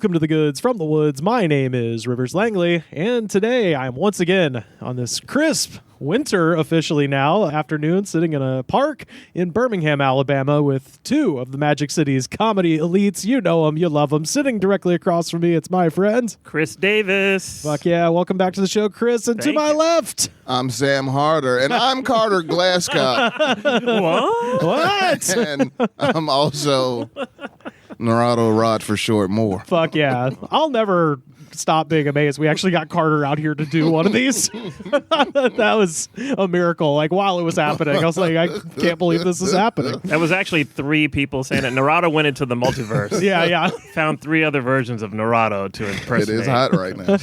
Welcome to the Goods from the Woods. My name is Rivers Langley, and today I'm once again on this crisp winter, officially now, afternoon, sitting in a park in Birmingham, Alabama, with two of the Magic City's comedy elites. You know them, you love them. Sitting directly across from me, it's my friend, Chris Davis. Fuck yeah, welcome back to the show, Chris. And to my left, I'm Sam Harder, and I'm Carter Glasscock. what? And I'm also Narado Rod for short Moore. Fuck yeah. I'll never stop being amazed. We actually got Carter out here to do one of these. That was a miracle. Like, while it was happening, I was like, I can't believe this is happening. That was actually three people saying it. Narado went into the multiverse. Yeah. Found three other versions of Narado to impersonate. It is hot right now.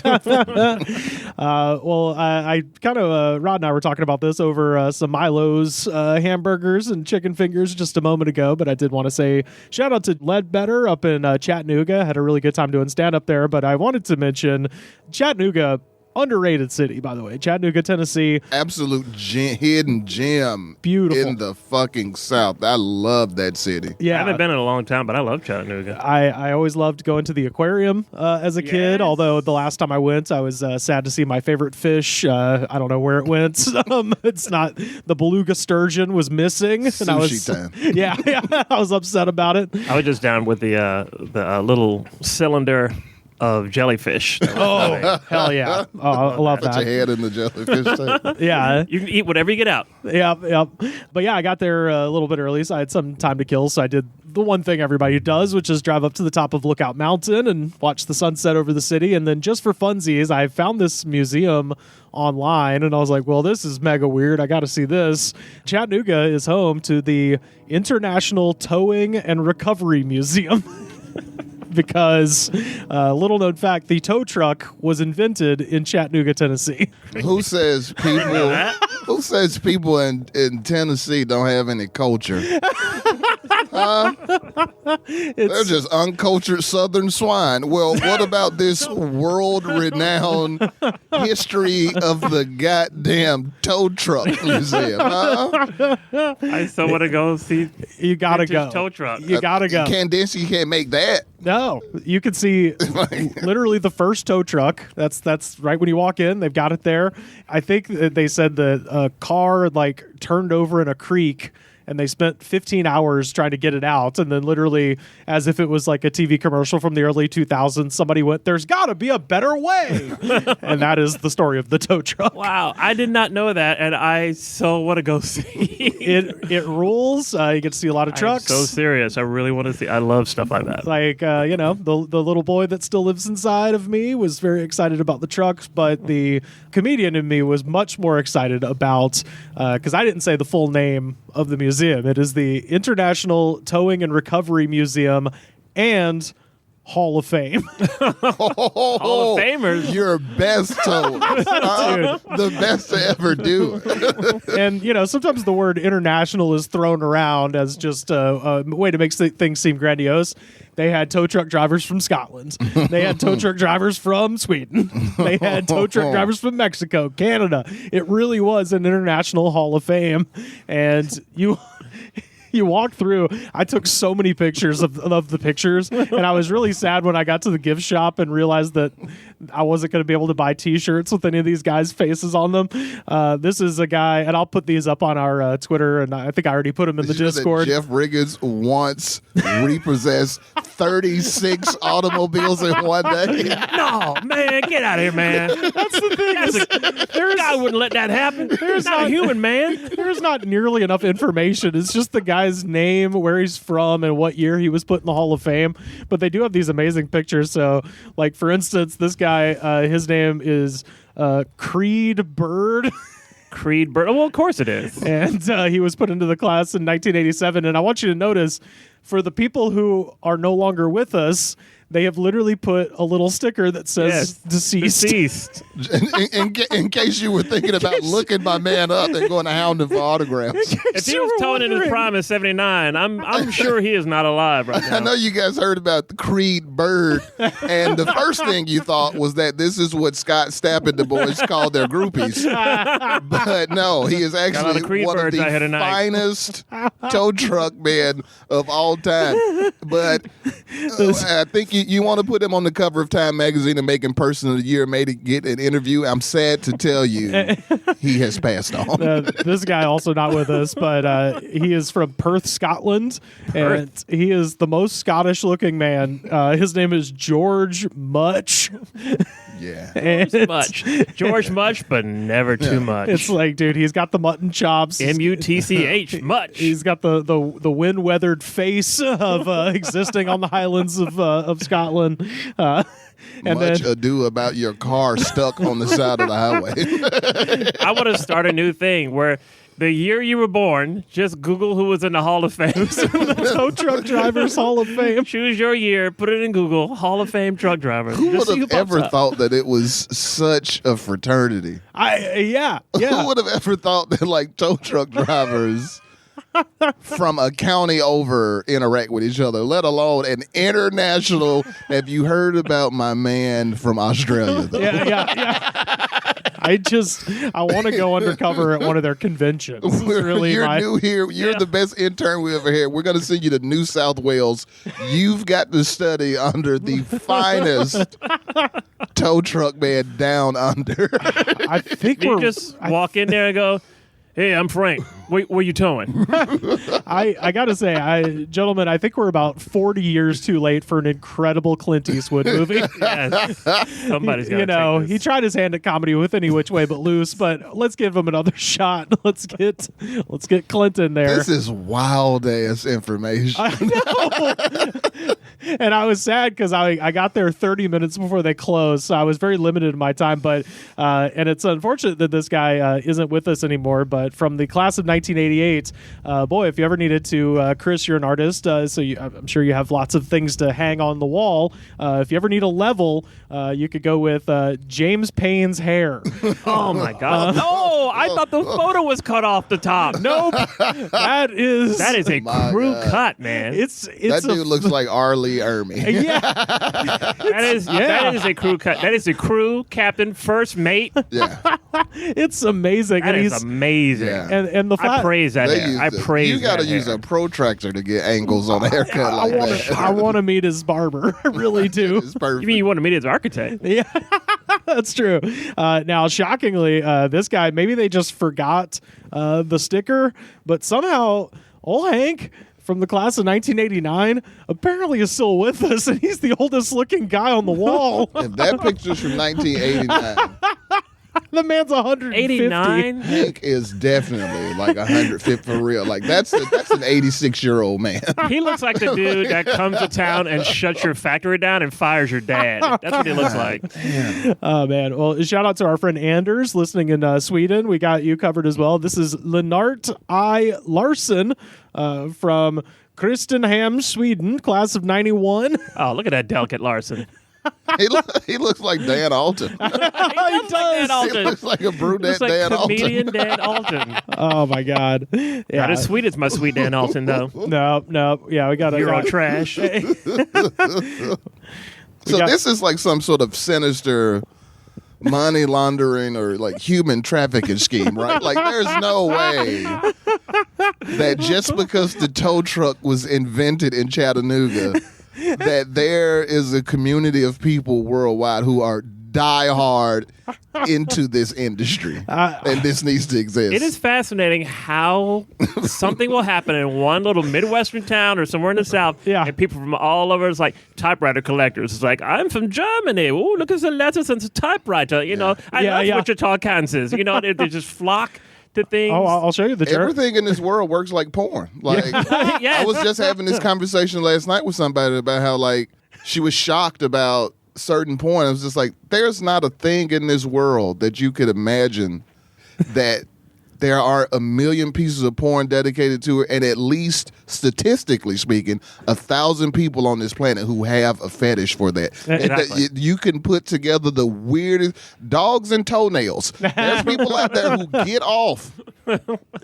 I kind of, Rod and I were talking about this over some Y.O.L.O's hamburgers and chicken fingers just a moment ago, but I did want to say shout out to Ledbetter up in Chattanooga. Had a really good time doing stand-up there, but I wanted to mention Chattanooga, underrated city, by the way. Chattanooga, Tennessee. Absolute hidden gem. Beautiful. In the fucking South. I love that city. Yeah. I haven't been in a long time, but I love Chattanooga. I always loved going to the aquarium as a kid, although the last time I went, I was sad to see my favorite fish. I don't know where it went. It's not, the beluga sturgeon was missing. Sushi time. Yeah, I was upset about it. I was just down with the little cylinder of jellyfish. Oh, hell yeah. Oh, I love Put that. your head in the jellyfish tank. Yeah. You can eat whatever you get out. Yep. But yeah, I got there a little bit early, so I had some time to kill. So I did the one thing everybody does, which is drive up to the top of Lookout Mountain and watch the sunset over the city. And then just for funsies, I found this museum online, and I was like, well, this is mega weird. I got to see this. Chattanooga is home to the International Towing and Recovery Museum. Because, little known fact, the tow truck was invented in Chattanooga, Tennessee. Who says people in Tennessee don't have any culture? They're just uncultured Southern swine. Well, what about this world-renowned history of the goddamn tow truck museum? I still want to go see. You gotta go. Tow truck. You gotta go. Candice, you can't make that. No, you can see literally the first tow truck. That's right when you walk in. They've got it there. I think that they said that a car turned over in a creek, and they spent 15 hours trying to get it out. And then literally, as if it was like a TV commercial from the early 2000s, somebody went, there's got to be a better way. And that is the story of the tow truck. Wow, I did not know that, and I so want to go see it. rules. You get to see a lot of trucks. I'm so serious. I really want to see. I love stuff like that. The little boy that still lives inside of me was very excited about the trucks, but the comedian in me was much more excited about, because I didn't say the full name of the museum. It is the International Towing and Recovery Museum and Hall of Fame. Hall of Famers. Your best tow. The best to ever do it. And, sometimes the word international is thrown around as just a way to make things seem grandiose. They had tow truck drivers from Scotland. They had tow truck drivers from Sweden. They had tow truck drivers from Mexico, Canada. It really was an international Hall of Fame. And you walk through. I took so many pictures of the pictures, and I was really sad when I got to the gift shop and realized that I wasn't going to be able to buy T-shirts with any of these guys' faces on them. This is a guy, and I'll put these up on our Twitter, and I think I already put them in the Discord. Jeff Riggins once repossessed 36 automobiles in one day. No, man, get out of here, man. That's the thing. God wouldn't let that happen. There's not a human, man. There's not nearly enough information. It's just the guy's name, where he's from, and what year he was put in the Hall of Fame. But they do have these amazing pictures. So, for instance, this guy, his name is Creed Bird. Creed Bird. Well, of course it is. And he was put into the class in 1987. And I want you to notice, for the people who are no longer with us, they have literally put a little sticker that says deceased. In case you were thinking about looking my man up and going to hound him for autographs. If he was towing in his prime in 79, I'm sure he is not alive right now. I know you guys heard about the Creed Bird, and the first thing you thought was that this is what Scott Stapp and the boys call their groupies. But no, he is actually one of the finest tow truck men of all time. But I think you want to put him on the cover of Time magazine and make him Person of the Year, get an interview. I'm sad to tell you he has passed on. This guy also not with us, but he is from Perth, Scotland, and he is the most Scottish-looking man. His name is George Much. Yeah. George Much, but never too much. It's like, dude, he's got the mutton chops. MUTCH, Much. He's got the wind-weathered face of existing on the Highlands of Scotland. And Much ado about your car stuck on the side of the highway. I want to start a new thing where the year you were born, just Google who was in the Hall of Fame. Tow Truck Drivers Hall of Fame. Choose your year, put it in Google, Hall of Fame truck driver. Who would have ever thought that it was such a fraternity? Yeah. Who would have ever thought that like tow truck drivers from a county over interact with each other, let alone an international? Have you heard about my man from Australia, though? Yeah. I want to go undercover at one of their conventions. You're new here. You're the best intern we ever had. We're going to send you to New South Wales. You've got to study under the finest tow truck man down under. I think you just walk in there and go, "Hey, I'm Frank. Where you towing?" I got to say, gentlemen, I think we're about 40 years too late for an incredible Clint Eastwood movie. Yes. Somebody's got to take this. He tried his hand at comedy with Any Which Way But Loose, but let's give him another shot. Let's get Clint in there. This is wild ass information. I know. And I was sad because I got there 30 minutes before they closed, so I was very limited in my time. But and it's unfortunate that this guy isn't with us anymore. But from the class of 1988, boy, if you ever needed to, Chris, you're an artist, so I'm sure you have lots of things to hang on the wall. If you ever need a level, you could go with James Payne's hair. Oh my God! No, I thought the photo was cut off the top. Nope, that is a crew cut, man. It's that dude looks like Arlie Ermy. Yeah, that is a crew cut. That is a crew captain, first mate. Yeah, it's amazing. That is amazing. Yeah. And the I praise that hair. I praise. You got to use a protractor to get angles on a haircut like that. I want to meet his barber. I really do. It's perfect. You mean you want to meet his architect? Yeah, that's true. Now, shockingly, this guy, maybe they just forgot the sticker, but somehow old Hank from the class of 1989 apparently is still with us, and he's the oldest looking guy on the wall. And that picture's from 1989. The man's 150. 89? Hank is definitely like 150 for real. Like that's an 86-year-old man. He looks like the dude that comes to town and shuts your factory down and fires your dad. That's what he looks like. Oh, man. Well, shout out to our friend Anders listening in Sweden. We got you covered as well. This is Lennart I. Larson from Kristenham, Sweden, class of 91. Oh, look at that delicate Larson. He looks like Dan Alton. He does. He looks like a brunette like Dan Alton. comedian Dan Alton. Oh, my God. Yeah. Not as sweet as my sweet Dan Alton, though. No. Yeah, we got to. You're all trash. So this is like some sort of sinister money laundering or like human trafficking scheme, right? Like there's no way that just because the tow truck was invented in Chattanooga that there is a community of people worldwide who are diehard into this industry, and this needs to exist. It is fascinating how something will happen in one little Midwestern town or somewhere in the South, and people from all over, it's like typewriter collectors. It's like, I'm from Germany. Oh, look at the letters and the typewriter. You know, I love Wichita, Kansas. You know, they just flock to things. Oh, I'll show you the chart. Everything in this world works like porn. Like I was just having this conversation last night with somebody about how like she was shocked about certain porn. I was just like, there's not a thing in this world that you could imagine that there are a million pieces of porn dedicated to it, and at least statistically speaking, 1,000 people on this planet who have a fetish for that. Exactly. You can put together the weirdest dogs and toenails. There's people out there who get off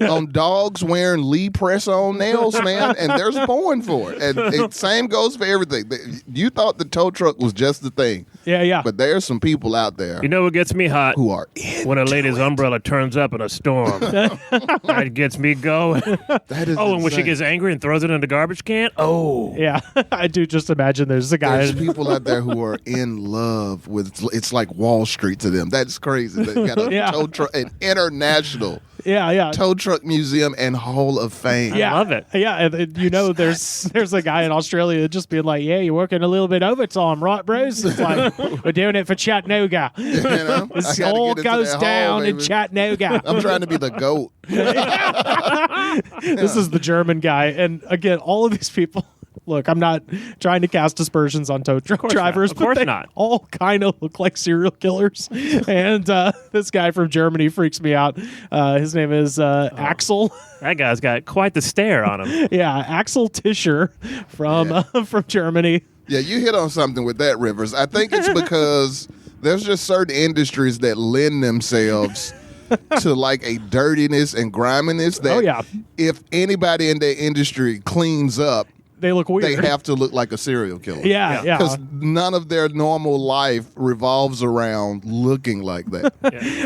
on dogs wearing Lee press-on nails, man, and there's porn for it. And same goes for everything. You thought the tow truck was just the thing. Yeah. But there's some people out there You know what gets me hot? who are When a lady's umbrella turns up in a storm. That gets me going. That is and when she insane. gets angry and throws it in the garbage can? Oh. Yeah. I do just imagine there's a guy. There's people out there who are in love with. It's like Wall Street to them. That's crazy. They got a tow truck, an international tow truck museum and Hall of Fame. Yeah. I love it. Yeah, and there's a guy in Australia just being like, "Yeah, you're working a little bit overtime, right, bros?" It's like we're doing it for Chattanooga. You know? This all goes down in Chattanooga. I'm trying to be the GOAT. This is the German guy, and again, all of these people. Look, I'm not trying to cast aspersions on tow truck drivers, Of course but they not. all kind of look like serial killers. And this guy from Germany freaks me out. His name is Axel. That guy's got quite the stare on him. Yeah, Axel Tischer from Germany. Yeah, you hit on something with that, Rivers. I think it's because there's just certain industries that lend themselves to like a dirtiness and griminess that if anybody in that industry cleans up, They look weird. they have to look like a serial killer. Yeah. Because none of their normal life revolves around looking like that.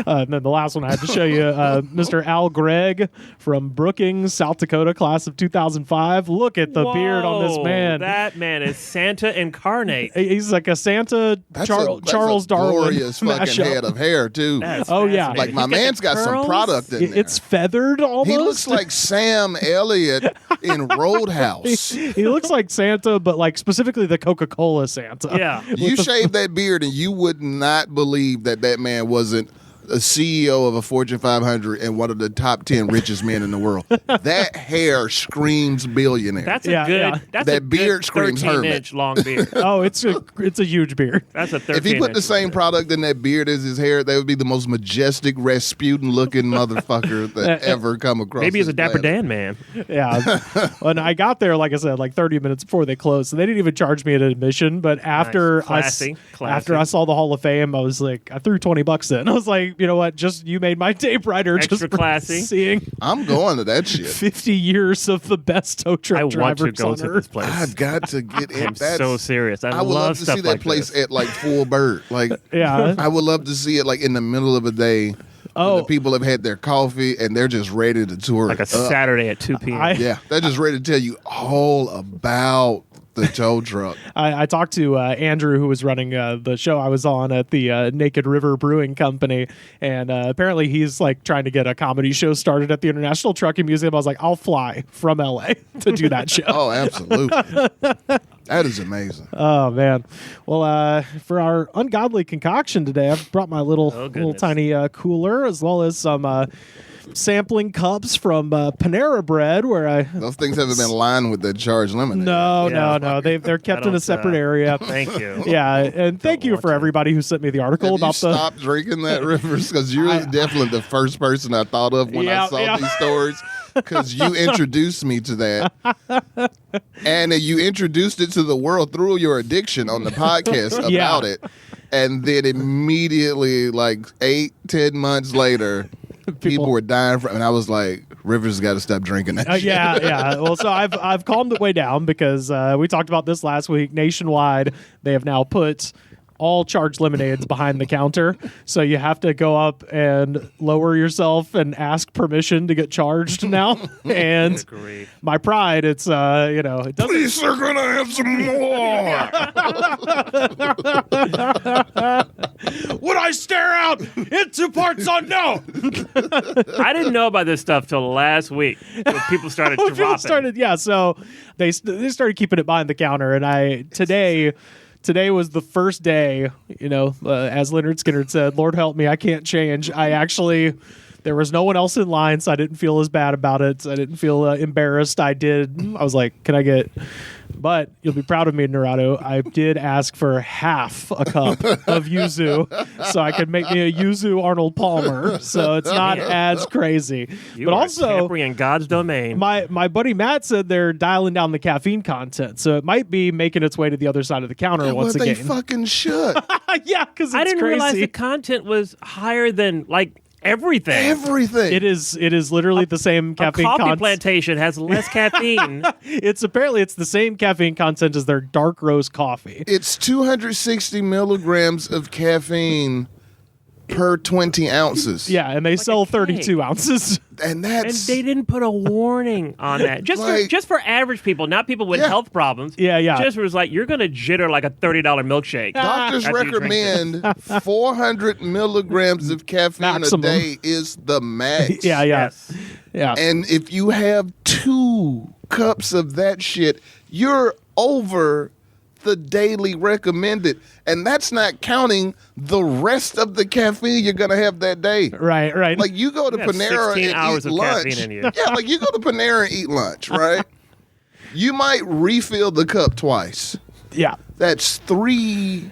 And then the last one I had to show you, Mr. Al Gregg from Brookings, South Dakota, class of 2005. Look at the beard on this man. That man is Santa incarnate. He's like a Santa Charles Darwin glorious fucking mashup. head of hair, too. That's Oh, yeah. fascinating. Like, my man's got some product in there. It's feathered almost. He looks like Sam Elliott in Roadhouse. He looks like Santa, but like specifically the Coca-Cola Santa. Yeah. You shave that beard and you would not believe that man wasn't a CEO of a Fortune 500 and one of the top 10 richest men in the world. That hair screams billionaire. That's a good. That's That a beard good screams hermit. 13-inch long beard. Oh, it's a huge beard. That's a 13. If he put the same product in that beard as his hair, that would be the most majestic, Rasputin-looking motherfucker that ever come across. Maybe he's a this Dapper planet. Dan man. Yeah. When I got there, like I said, like 30 minutes before they closed, so they didn't even charge me at admission. But after Classy. after I saw the Hall of Fame, I was like, I threw $20 in. I was like, you know what? Just you made my day brighter. Extra just for classy. seeing I'm going to that shit. 50 years of the best tow truck I want drivers to go on to Earth. this place. I've got to get in. I'm so serious. I would love love to stuff see that like place this. at like full bird. Like, Yeah. I would love to see it like in the middle of a day. Oh. when the people have had their coffee and they're just ready to tour Like a it up. Saturday at 2 p.m. Yeah, they're just ready to tell you all about the tow truck. I talked to Andrew, who was running the show I was on at the Naked River Brewing Company, and apparently he's like trying to get a comedy show started at the International Trucking Museum. I was like, I'll fly from LA to do that show. Oh, absolutely. That is amazing. Oh man! Well, for our ungodly concoction today, I've brought my little tiny cooler as well as some sampling cups from Panera Bread, where Those things haven't been lined with that charged lemonade. No. They're kept in a separate area. Thank you. Yeah, and thank you for everybody who sent me the article Have about you stopped drinking that, Rivers? Because you're definitely the first person I thought of when I saw these stories. Because you introduced me to that, and you introduced it to the world through your addiction on the podcast about it, and then immediately, like 8-10 months later, people were dying from, and I was like, Rivers got to stop drinking that shit. Yeah. Well, so I've calmed it way down because we talked about this last week. Nationwide, they have now put all charged lemonades behind the counter, so you have to go up and lower yourself and ask permission to get charged now. And my pride, it's it doesn't. Please, sir, can I have some more? Would I stare out into parts unknown? I didn't know about this stuff till last week when people started dropping. So they started keeping it behind the counter, and Today was the first day, as Leonard Skinner said, Lord help me, I can't change. There was no one else in line, so I didn't feel as bad about it. I didn't feel embarrassed. I was like, can I get... But you'll be proud of me, Narado. I did ask for half a cup of yuzu so I could make me a yuzu Arnold Palmer. So it's not as crazy. But also, tampering in God's domain. My buddy Matt said they're dialing down the caffeine content, so it might be making its way to the other side of the counter once again. They fucking should. Yeah, because I didn't crazy. realize the content was higher than like everything. It is literally the same caffeine A coffee content. plantation has less caffeine. It's the same caffeine content as their dark roast coffee. It's 260 milligrams of caffeine per 20 ounces. Yeah, and they sell 32 ounces. And they didn't put a warning on that. Just for average people, not people with health problems. Yeah. Just was like, you're going to jitter like a $30 milkshake. Doctors recommend 400 milligrams of caffeine Maximum. a day is the max. Yeah. Yes. Yeah. And if you have 2 cups of that shit, you're over the daily recommended. And that's not counting the rest of the caffeine you're going to have that day. Right. Like you go to Panera 16 and hours eat of lunch. caffeine in you. Yeah, like you go to Panera and eat lunch, right? You might refill the cup twice. Yeah. That's 3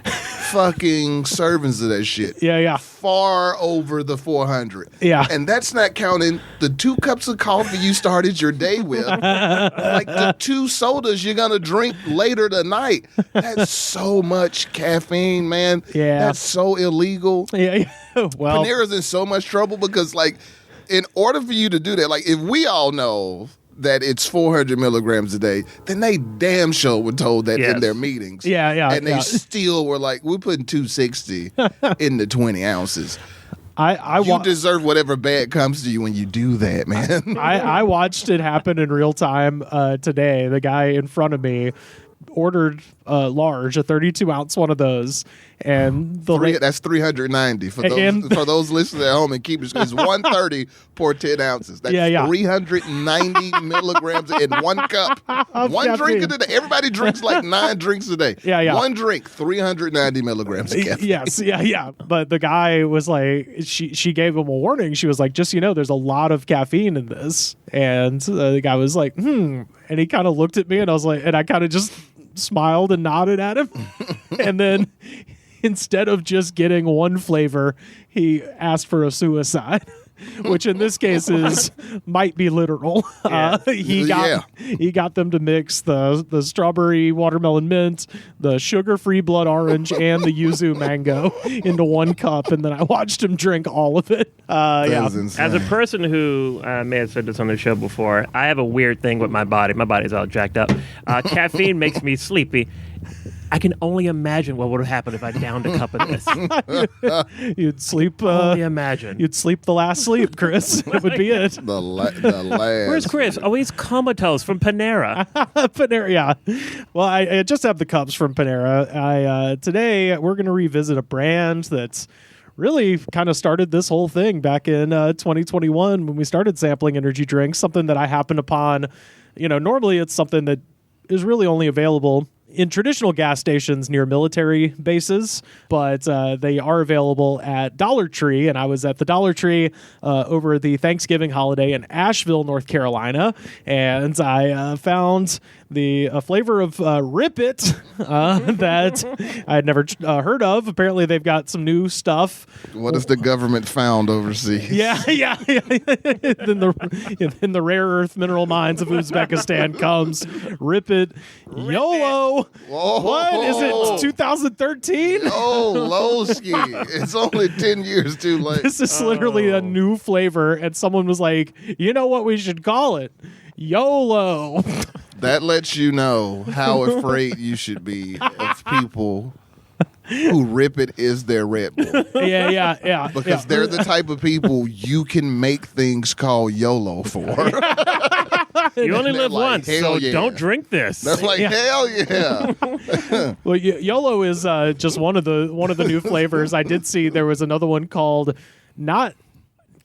fucking servings of that shit. Yeah. Far over the 400. Yeah. And that's not counting the 2 cups of coffee you started your day with. Like the 2 sodas you're going to drink later tonight. That's so much caffeine, man. Yeah. That's so illegal. Yeah. Well, Panera's in so much trouble because, like, in order for you to do that, like, if we all know that it's 400 milligrams a day, then they damn sure were told that in their meetings. Yeah. And they still were like, we're putting 260 in the 20 ounces. You deserve whatever bad comes to you when you do that, man. I watched it happen in real time today. The guy in front of me ordered a 32-ounce one of those, and that's 390 for those listeners at home and keep it. It's 130 pour 10 ounces. That's 390 milligrams in 1 cup. One drink a day. Everybody drinks like 9 drinks a day. Yeah. 1 drink, 390 milligrams of caffeine. Yes, yeah. But the guy was like, she gave him a warning. She was like, just there's a lot of caffeine in this, and the guy was like, and he kind of looked at me, and I was like, and I kind of just smiled and nodded at him. And then instead of just getting one flavor, he asked for a suicide, which in this case might be literal. He got them to mix the strawberry watermelon mint, the sugar-free blood orange, and the yuzu mango into 1 cup, and then I watched him drink all of it. As a person who may have said this on the show before, I have a weird thing with my body. My body's all jacked up. Caffeine makes me sleepy. I can only imagine what would have happened if I downed a cup of this. You'd sleep. Only imagine. You'd sleep the last sleep, Chris. It would be it. The last. Where's Chris? Oh, he's comatose from Panera. Panera, yeah. Well, I just have the cups from Panera. Today, we're going to revisit a brand that's really kind of started this whole thing back in 2021 when we started sampling energy drinks, something that I happened upon. Normally it's something that is really only available in traditional gas stations near military bases, but they are available at Dollar Tree, and I was at the Dollar Tree over the Thanksgiving holiday in Asheville, North Carolina, and I found the flavor of Rip It that I had never heard of. Apparently, they've got some new stuff. What has the government found overseas? Yeah. in the rare earth mineral mines of Uzbekistan comes Rip It Y.O.L.O. Whoa. What is it? 2013? Lowski. It's only 10 years too late. This is literally a new flavor, and someone was like, you know what we should call it? Y.O.L.O. That lets you know how afraid you should be of people who Rip It is their Red Bull. Yeah. Because they're the type of people you can make things call YOLO for. You only live once, so don't drink this. They're like, hell yeah. Well, Y.O.L.O is just one of the new flavors. I did see there was another one called not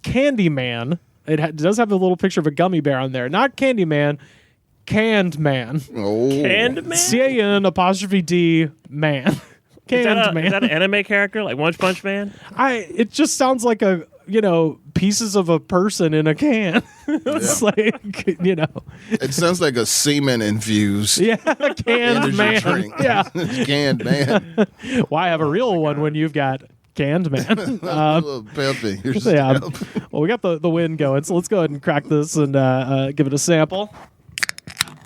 Candyman. It does have a little picture of a gummy bear on there. Not Candyman, Canned Man. Oh. Canned Man? CAN''D man. Canned Man. Is that an anime character like One Punch Man? It just sounds like pieces of a person in a can. It's like, It sounds like a semen infused. Yeah, Canned Man. Drink. Yeah. Canned Man. Why have a real one when you've got Canned Man? A little peppy. Yeah. Well, we got the wind going, so let's go ahead and crack this and give it a sample.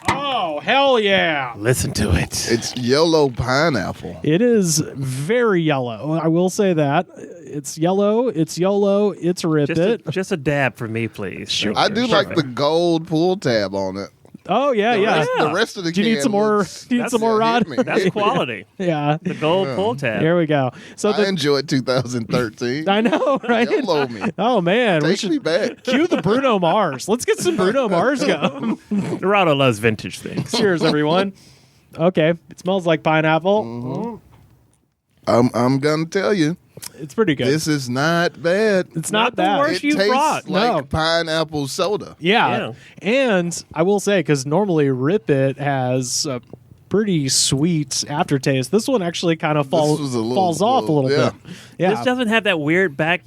Oh, hell yeah. Listen to it. It's yellow pineapple. It is very yellow. I will say that. It's yellow. It's Y.O.L.O. It's Rip It. Just a dab for me, please. Sure. I do like the gold pull tab on it. Oh, yeah. The rest of the Do you need some more? Do you need some more, Rod? That's quality. Yeah. The gold pull tab. Here we go. So I enjoyed 2013. I know, right? Y.O.L.O. me. Oh, man. Take me back. Cue the Bruno Mars. Let's get some Bruno Mars going. Narado loves vintage things. Cheers, everyone. Okay. It smells like pineapple. I'm going to tell you. It's pretty good. This is not bad. It's not the bad. worst It you tastes brought. like pineapple soda. Yeah. And I will say, because normally Rip It has a pretty sweet aftertaste. This one actually kind of falls off a little bit. Yeah. This doesn't have that weird back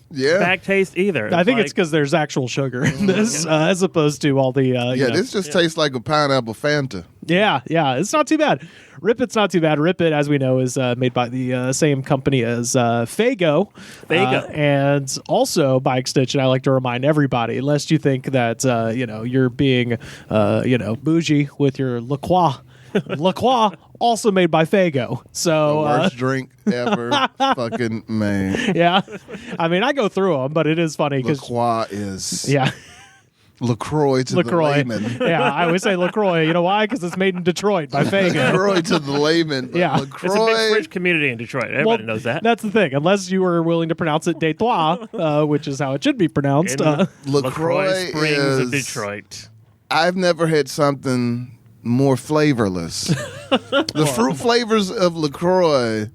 taste either. I think it's because there's actual sugar in this, as opposed to all the. This just tastes like a pineapple Fanta. Yeah, it's not too bad. Rip It's not too bad. Rip It, as we know, is made by the same company as Faygo. And also, by extension, I like to remind everybody, lest you think that you're being bougie with your La Croix. La Croix, also made by Faygo. So the worst drink ever fucking made. Yeah. I mean, I go through them, but it is funny La because Croix is LaCroix to LaCroix. the layman. Yeah, I always say LaCroix. You know why? Because it's made in Detroit by Faygo. LaCroix to the layman. Yeah. LaCroix. It's a big French community in Detroit. Everybody knows that. That's the thing. Unless you were willing to pronounce it Detroit, which is how it should be pronounced. LaCroix Springs is of Detroit. I've never had something more flavorless. The fruit flavors of LaCroix,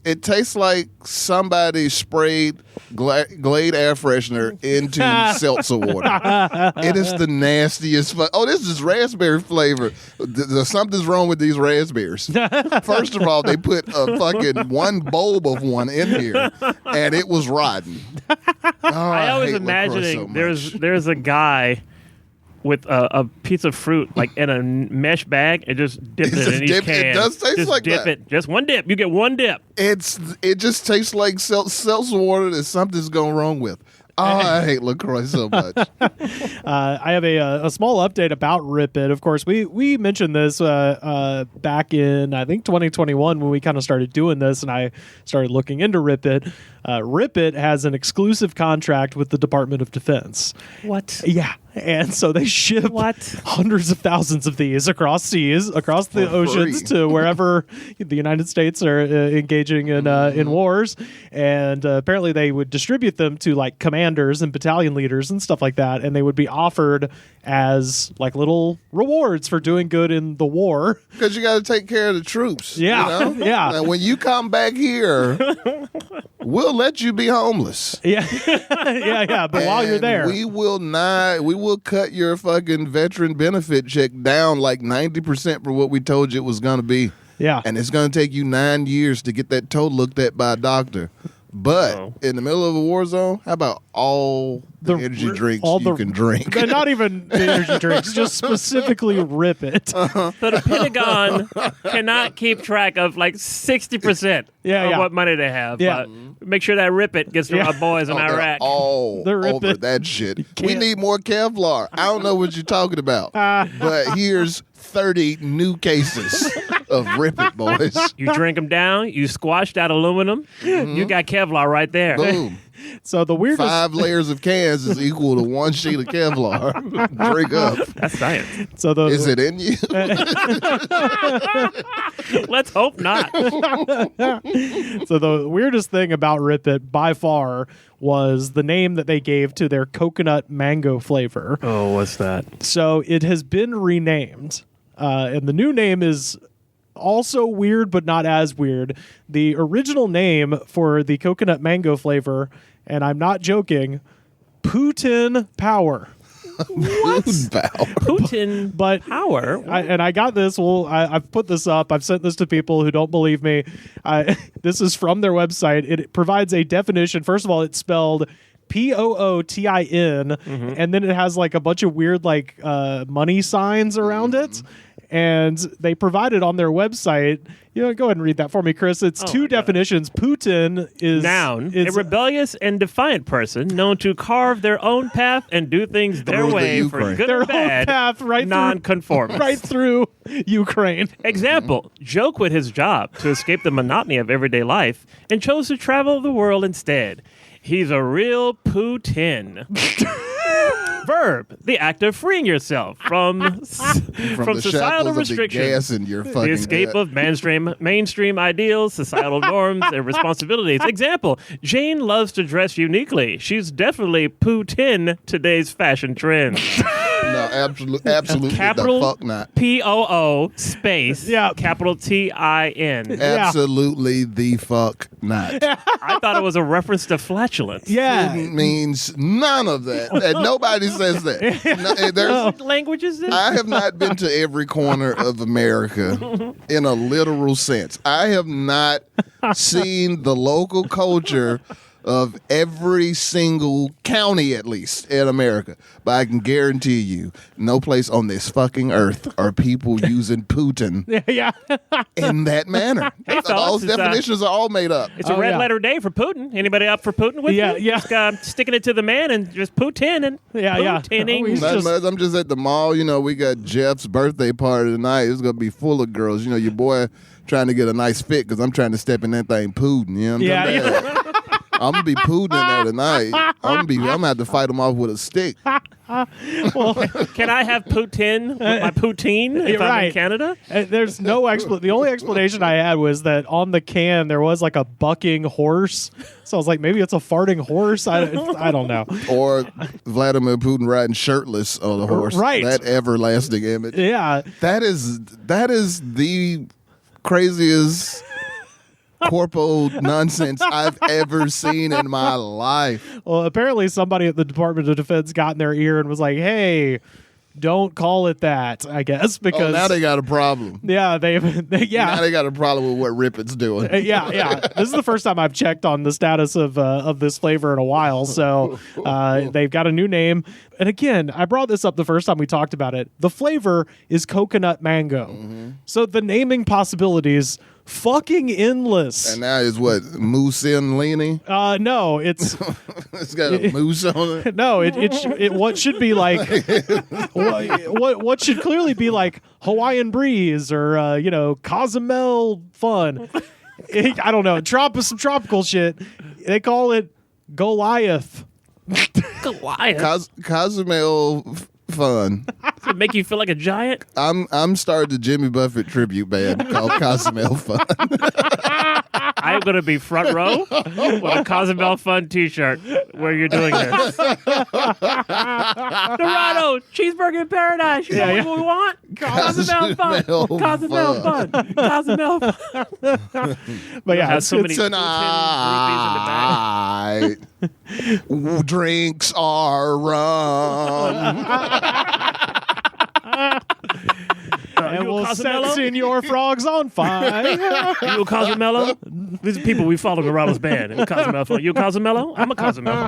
it tastes like somebody sprayed Glade air freshener into seltzer water. It is the nastiest. This is raspberry flavor. Something's wrong with these raspberries. First of all, they put a fucking one bulb of one in here, and it was rotten. I always imagining there's a guy with a piece of fruit like in a mesh bag and just dip it in each can. It does taste just like dip that. it. Just one dip. You get one dip. It just tastes like seltzer water that something's going wrong with. Oh, I hate LaCroix so much. I have a small update about Rip It. Of course, we mentioned this back in, I think, 2021 when we kind of started doing this, and I started looking into Rip It. Rip It has an exclusive contract with the Department of Defense. What? Yeah. And so they ship hundreds of thousands of these across seas, across the oceans to wherever the United States are engaging in wars. And apparently they would distribute them to like commanders and battalion leaders and stuff like that. And they would be offered as like little rewards for doing good in the war. Because you got to take care of the troops. Yeah. You know? Yeah. And when you come back here, we'll let you be homeless. Yeah. yeah. But while you're there, we will cut your fucking veteran benefit check down like 90% for what we told you it was going to be. Yeah. And it's going to take you 9 years to get that toe looked at by a doctor. But in the middle of a war zone, how about all the energy drinks you can drink? Not even the energy drinks, just specifically Rip It. So the Pentagon cannot keep track of like 60% of what money they have. Yeah. But make sure that Rip It gets to our boys in Iraq. They're over that shit. We need more Kevlar. I don't know what you're talking about. But here's 30 new cases of Rip It, boys. You drink them down, you squash that aluminum, you got Kevlar right there. Boom. So the weirdest 5 layers of cans is equal to 1 sheet of Kevlar. Drink up. That's science. So is it in you? Let's hope not. So the weirdest thing about Rip It by far was the name that they gave to their coconut mango flavor. Oh, what's that? So it has been renamed, and the new name is also weird, but not as weird. The original name for the coconut mango flavor, and I'm not joking, Putin Power. What? Putin Power? I got this. Well, I've put this up. I've sent this to people who don't believe me. This is from their website. It provides a definition. First of all, it's spelled Pootin, and then it has like a bunch of weird like money signs around it. And they provided on their website, Go ahead and read that for me, Chris. It's two definitions. Putin is noun, a rebellious and defiant person known to carve their own path and do things their way for good their or bad. Own path non-conformist. Right through Ukraine. Example: Joe quit his job to escape the monotony of everyday life and chose to travel the world instead. He's a real Putin. Verb: the act of freeing yourself from societal restrictions, the escape of mainstream ideals, societal norms, and responsibilities. Example: Jane loves to dress uniquely. She's definitely Putin today's fashion trends. No, absolutely capital the fuck not. P-O-O space capital T-I-N. Absolutely the fuck not. I thought it was a reference to flatulence. Yeah. Putin means none of that. And nobody says that. What language is this? I have not been to every corner of America in a literal sense. I have not seen the local culture of every single county, at least, in America. But I can guarantee you, no place on this fucking earth are people using Putin in that manner. Hey, those definitions are all made up. It's a red letter day for Putin. Anybody up for Putin with you? Yeah. Just sticking it to the man and just Putin and Putining. I'm just at the mall. We got Jeff's birthday party tonight. It's going to be full of girls. Your boy trying to get a nice fit because I'm trying to step in that thing Putin. You know what I'm saying? I'm gonna be Putin in there tonight. I'm gonna have to fight him off with a stick. Well, can I have Putin, my poutine, if I'm in Canada? There's no the only explanation I had was that on the can there was like a bucking horse. So I was like, maybe it's a farting horse. I don't know. Or Vladimir Putin riding shirtless on a horse. Right. That everlasting image. Yeah. That is the craziest corpo nonsense I've ever seen in my life. Well, apparently somebody at the Department of Defense got in their ear and was like, hey, don't call it that, I guess, because now they got a problem. Yeah, now they got a problem with what Rippett's doing. Yeah. This is the first time I've checked on the status of this flavor in a while. So they've got a new name. And again, I brought this up the first time we talked about it. The flavor is coconut mango. Mm-hmm. So the naming possibilities fucking endless. And now is what, Moose in Leany? No, it's it's got a moose on it. No, it what should be like what should clearly be like Hawaiian Breeze or Cozumel Fun. I don't know, some tropical shit. They call it Goliath. Goliath. Cozumel Fun. Does it make you feel like a giant? I'm starting the Jimmy Buffett tribute band called Cozumel Fun. I'm going to be front row with a Cozumel Fun t-shirt where you're doing this. Narado, cheeseburger in paradise. You know what we want? Cozumel Fun. Cozumel Fun. Cozumel Fun. But yeah, has so many tonight. Drinks are rum. And we'll set Senor Frogs on fire. You a Cozumelo? These are people we follow Narado's band. Cozumelo. You a Cozumelo? I'm a Cozumelo.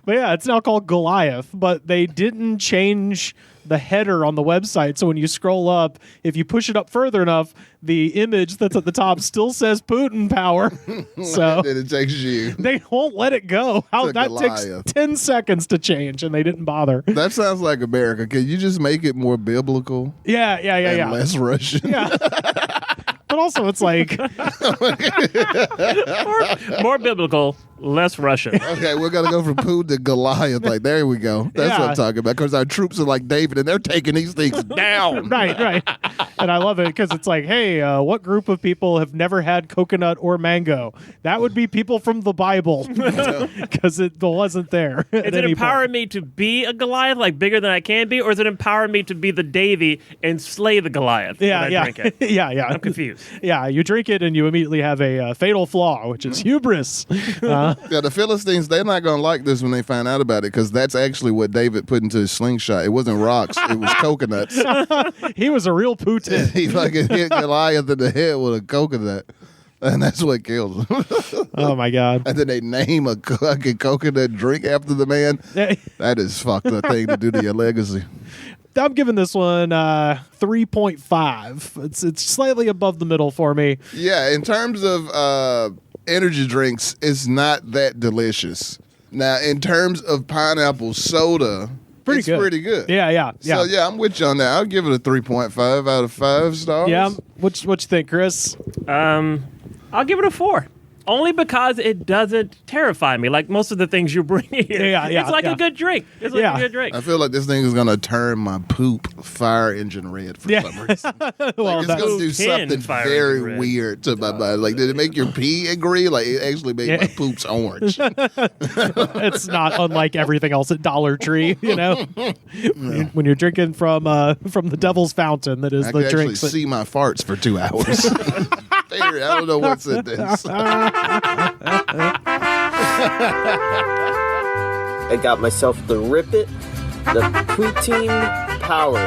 But yeah, it's now called Goliath, but they didn't change the header on the website. So when you scroll up, if you push it up further enough, the image that's at the top still says Putin power. So and it takes you. They won't let it go. That takes 10 seconds to change, and they didn't bother. That sounds like America. Can you just make it more biblical? Yeah. And less Russian. Yeah. But also, it's like more biblical, less Russian. Okay, we're gonna go from Putin to Goliath. Like, there we go. That's what I'm talking about. Because our troops are like David, and they're taking these things down. Right. And I love it because it's like, hey, what group of people have never had coconut or mango? That would be people from the Bible, because it wasn't there. Is it empowering me to be a Goliath, like bigger than I can be, or is it empowering me to be the Davy and slay the Goliath? Yeah. Drink it? Yeah. I'm confused. Yeah, you drink it and you immediately have a fatal flaw, which is hubris. The Philistines, they're not going to like this when they find out about it, because that's actually what David put into his slingshot. It wasn't rocks, it was coconuts. He was a real Putin. He fucking hit Goliath in the head with a coconut. And that's what killed him. Oh, my God. And then they name a fucking coconut drink after the man. That is fucked up thing to do to your legacy. I'm giving this one 3.5. It's slightly above the middle for me. Yeah, in terms of energy drinks, it's not that delicious. Now, in terms of pineapple soda, it's pretty good. Yeah. So, yeah, I'm with you on that. I'll give it a 3.5 out of 5 stars. Yeah. What you think, Chris? I'll give it a 4. Only because it doesn't terrify me like most of the things you bring here. Yeah. It's like a good drink. It's like a good drink. I feel like this thing is going to turn my poop fire engine red for some reason. Well, it's going to do something very weird to my body. Like, did it make your pee agree? Like, it actually made my poops orange. It's not unlike everything else at Dollar Tree, you know? When you're drinking from the Devil's Fountain, that is the drink. I can actually see my farts for 2 hours. I don't know what's in this. I got myself the Rip It, the Poutine Power.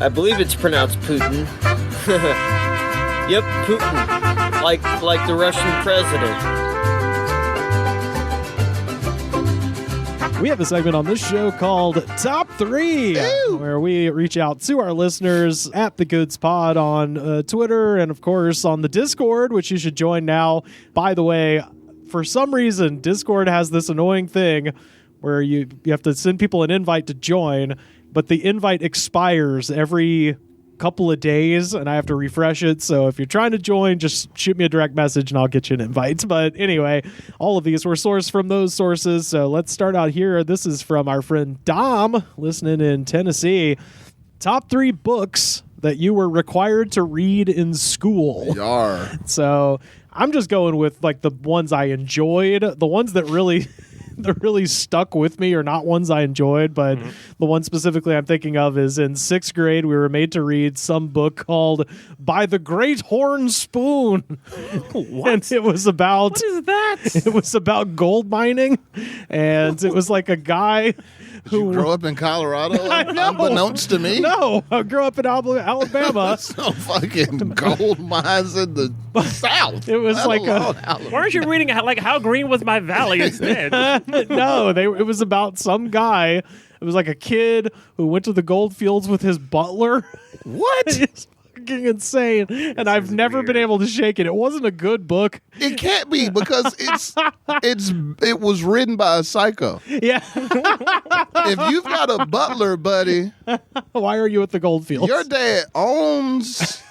I believe it's pronounced Putin. Yep, Putin. Like the Russian president. We have a segment on this show called Top 3, where we reach out to our listeners at The Goods Pod on Twitter and, of course, on the Discord, which you should join now. By the way, for some reason, Discord has this annoying thing where you have to send people an invite to join, but the invite expires every couple of days and I have to refresh it. So if you're trying to join, just shoot me a direct message and I'll get you an invite. But anyway, all of these were sourced from those sources. So let's start out here. This is from our friend Dom, listening in Tennessee. Top 3 books that you were required to read in school. Yar. So I'm just going with like the ones I enjoyed, the ones that really stuck with me are not ones I enjoyed, but the one specifically I'm thinking of is in 6th grade, we were made to read some book called By the Great Horn Spoon. What? And it was about... What is that? It was about gold mining, and it was like a guy who... Did you grow up in Colorado, unbeknownst to me? No, I grew up in Alabama. So fucking gold mines in the South. It was like Weren't you reading how green was my valley instead? No, it was about some guy. It was like a kid who went to the gold fields with his butler. What? It's fucking insane. And I've never been able to shake it. It wasn't a good book. It can't be because it was written by a psycho. Yeah. If you've got a butler, buddy, why are you at the gold fields? Your dad owns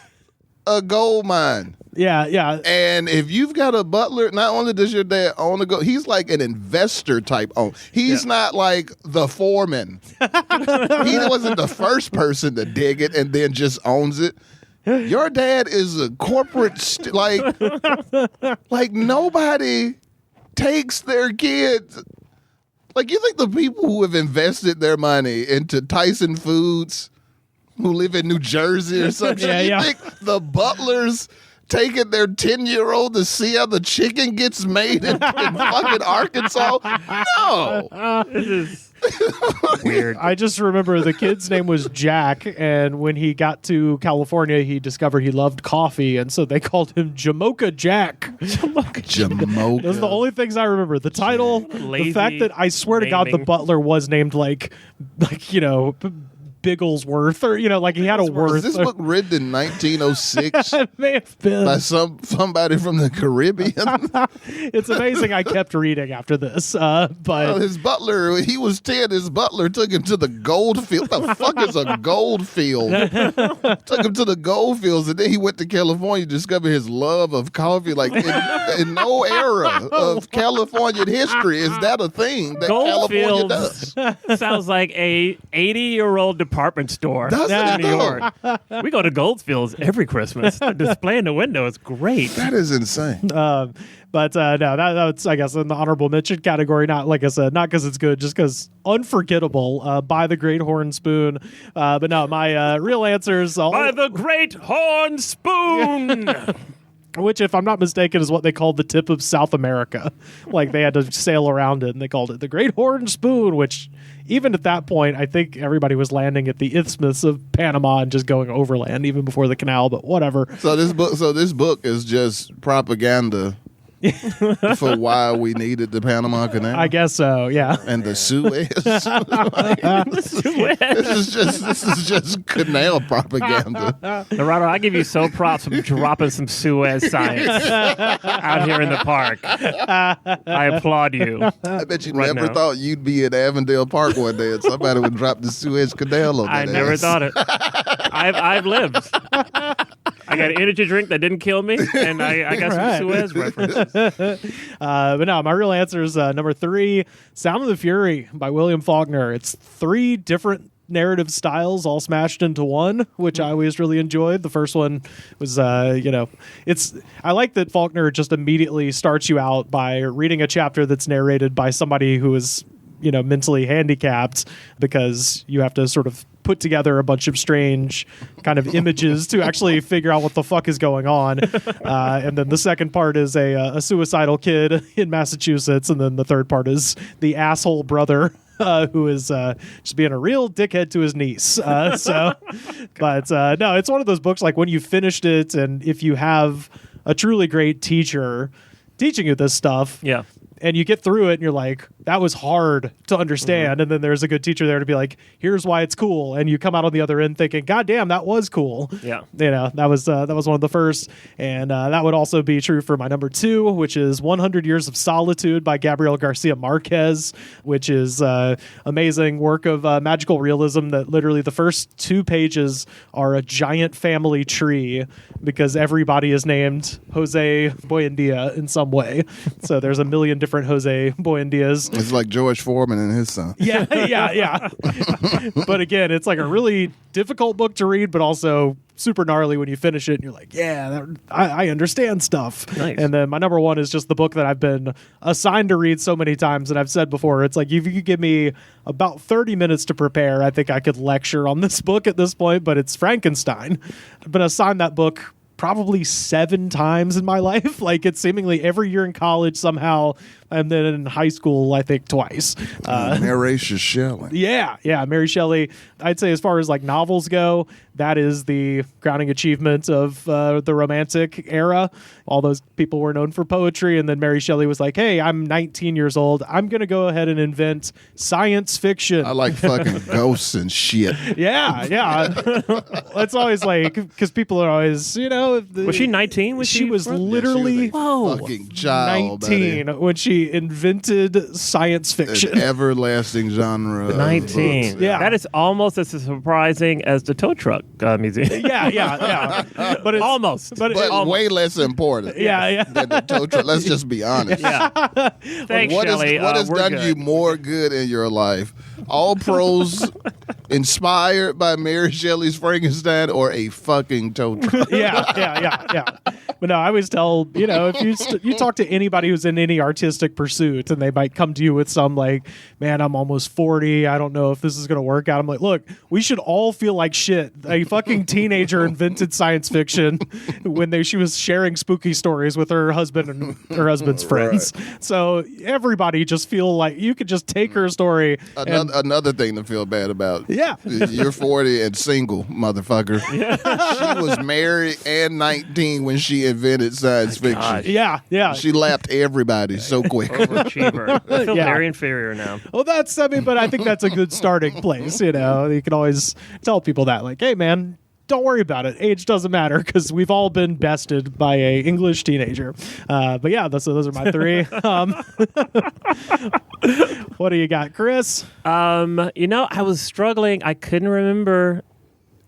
a gold mine. Yeah. And if you've got a butler, not only does your dad own a gold, he's like an investor type own. He's not like the foreman. He wasn't the first person to dig it and then just owns it. Your dad is a corporate, like nobody takes their kids. Like, you think the people who have invested their money into Tyson Foods, who live in New Jersey or something, you think the butlers taking their 10-year-old to see how the chicken gets made in fucking Arkansas? No. This is weird. I just remember the kid's name was Jack, and when he got to California, he discovered he loved coffee, and so they called him Jamocha Jack. Jamocha. Those are the only things I remember. The title, the fact that I swear to God, the butler was named like Bigglesworth, or like he had a worth. Is this book written in 1906? It may have been by somebody from the Caribbean. It's amazing I kept reading after this, but his butler, he was 10. His butler took him to the gold field. What the fuck is a gold field? Took him to the gold fields, and then he went to California to discover his love of coffee. Like in no era of Californian history is that a thing that California does. Sounds like a 80-year-old department store in New York. We go to Goldfields every Christmas. The display in the window is great. That is insane. No, that's, I guess, in the honorable mention category. Not, like I said, not because it's good, just because unforgettable. By the Great Horn Spoon. But no, my real answers. By the Great Horn Spoon. Which, if I'm not mistaken, is what they called the tip of South America. Like, they had to sail around it, and they called it the Great Horn Spoon, which, even at that point, I think everybody was landing at the Isthmus of Panama and just going overland, even before the canal, but whatever. So this book is just propaganda for why we needed the Panama Canal? I guess so, yeah. And the Suez. This is just canal propaganda. Narado, I give you so props for dropping some Suez science out here in the park. I applaud you. I bet you never thought you'd be in Avondale Park one day and somebody would drop the Suez Canal on that I never ass. thought it. I've lived. I got an energy drink that didn't kill me, and I got some Suez references. But no, my real answer is number 3, Sound of the Fury by William Faulkner. It's 3 different narrative styles all smashed into one, which I always really enjoyed. The first one was, I like that Faulkner just immediately starts you out by reading a chapter that's narrated by somebody who is, mentally handicapped, because you have to sort of put together a bunch of strange kind of images to actually figure out what the fuck is going on. And then the second part is a suicidal kid in Massachusetts. And then the third part is the asshole brother who is just being a real dickhead to his niece. No, it's one of those books, like when you finished it, and if you have a truly great teacher teaching you this stuff, and you get through it and you're like, that was hard to understand. And then there's a good teacher there to be like, here's why it's cool. And you come out on the other end thinking, God damn, that was cool. Yeah. That was one of the first. And that would also be true for my number 2, which is 100 Years of Solitude by Gabriel Garcia Marquez, which is amazing work of magical realism that literally the first 2 pages are a giant family tree because everybody is named Jose Buendia in some way. So there's a million different Jose Buendias. It's like George Foreman and his son. Yeah. But again, it's like a really difficult book to read, but also super gnarly when you finish it and you're like, I understand stuff. Nice. And then my number 1 is just the book that I've been assigned to read so many times. And I've said before, it's like, if you could give me about 30 minutes to prepare, I think I could lecture on this book at this point, but it's Frankenstein. I've been assigned that book probably 7 times in my life. Like, it's seemingly every year in college somehow, and then in high school, I think twice. Mary Shelley. Yeah, Mary Shelley. I'd say as far as like novels go, that is the crowning achievement of the Romantic era. All those people were known for poetry, and then Mary Shelley was like, hey, I'm 19 years old. I'm going to go ahead and invent science fiction. I like fucking ghosts and shit. Yeah. It's always like, because people are always, was she 19? She was literally fucking child, 19 when she invented science fiction. An everlasting genre. 19. Yeah. That is almost as surprising as the tow truck museum. Yeah. But it's almost. But way less important. Yeah. Than the tow truck. Let's just be honest. Yeah. Thanks, What Shelley. has done good. you more good in your life? All Pros inspired by Mary Shelley's Frankenstein, or a fucking tow truck? Yeah. But no, I always tell, if you talk to anybody who's in any artistic pursuit, and they might come to you with some like, man, I'm almost 40. I don't know if this is going to work out. I'm like, look, we should all feel like shit. A fucking teenager invented science fiction when she was sharing spooky stories with her husband and her husband's friends. Right. So everybody just feel like you could just take her story. Another thing to feel bad about. Yeah. You're 40 and single, motherfucker. Yeah. She was married and 19 when she invented science fiction. Gosh. Yeah. She lapped everybody so quick. Overachiever. I feel very inferior now. Well, but I think that's a good starting place. You can always tell people that, like, hey, man, don't worry about it. Age doesn't matter, because we've all been bested by a English teenager. But yeah, those are my 3. What do you got, Chris? I was struggling. I couldn't remember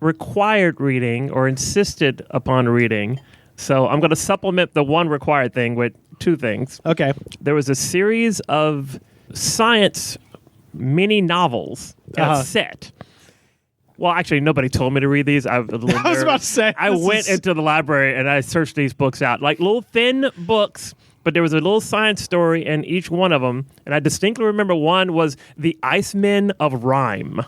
required reading or insisted upon reading. So I'm going to supplement the one required thing with 2 things. Okay. There was a series of science mini novels set. Well, actually, nobody told me to read these. I was about to say. I went into the library and I searched these books out. Like little thin books, but there was a little science story in each one of them. And I distinctly remember one was The Icemen of Rhyme.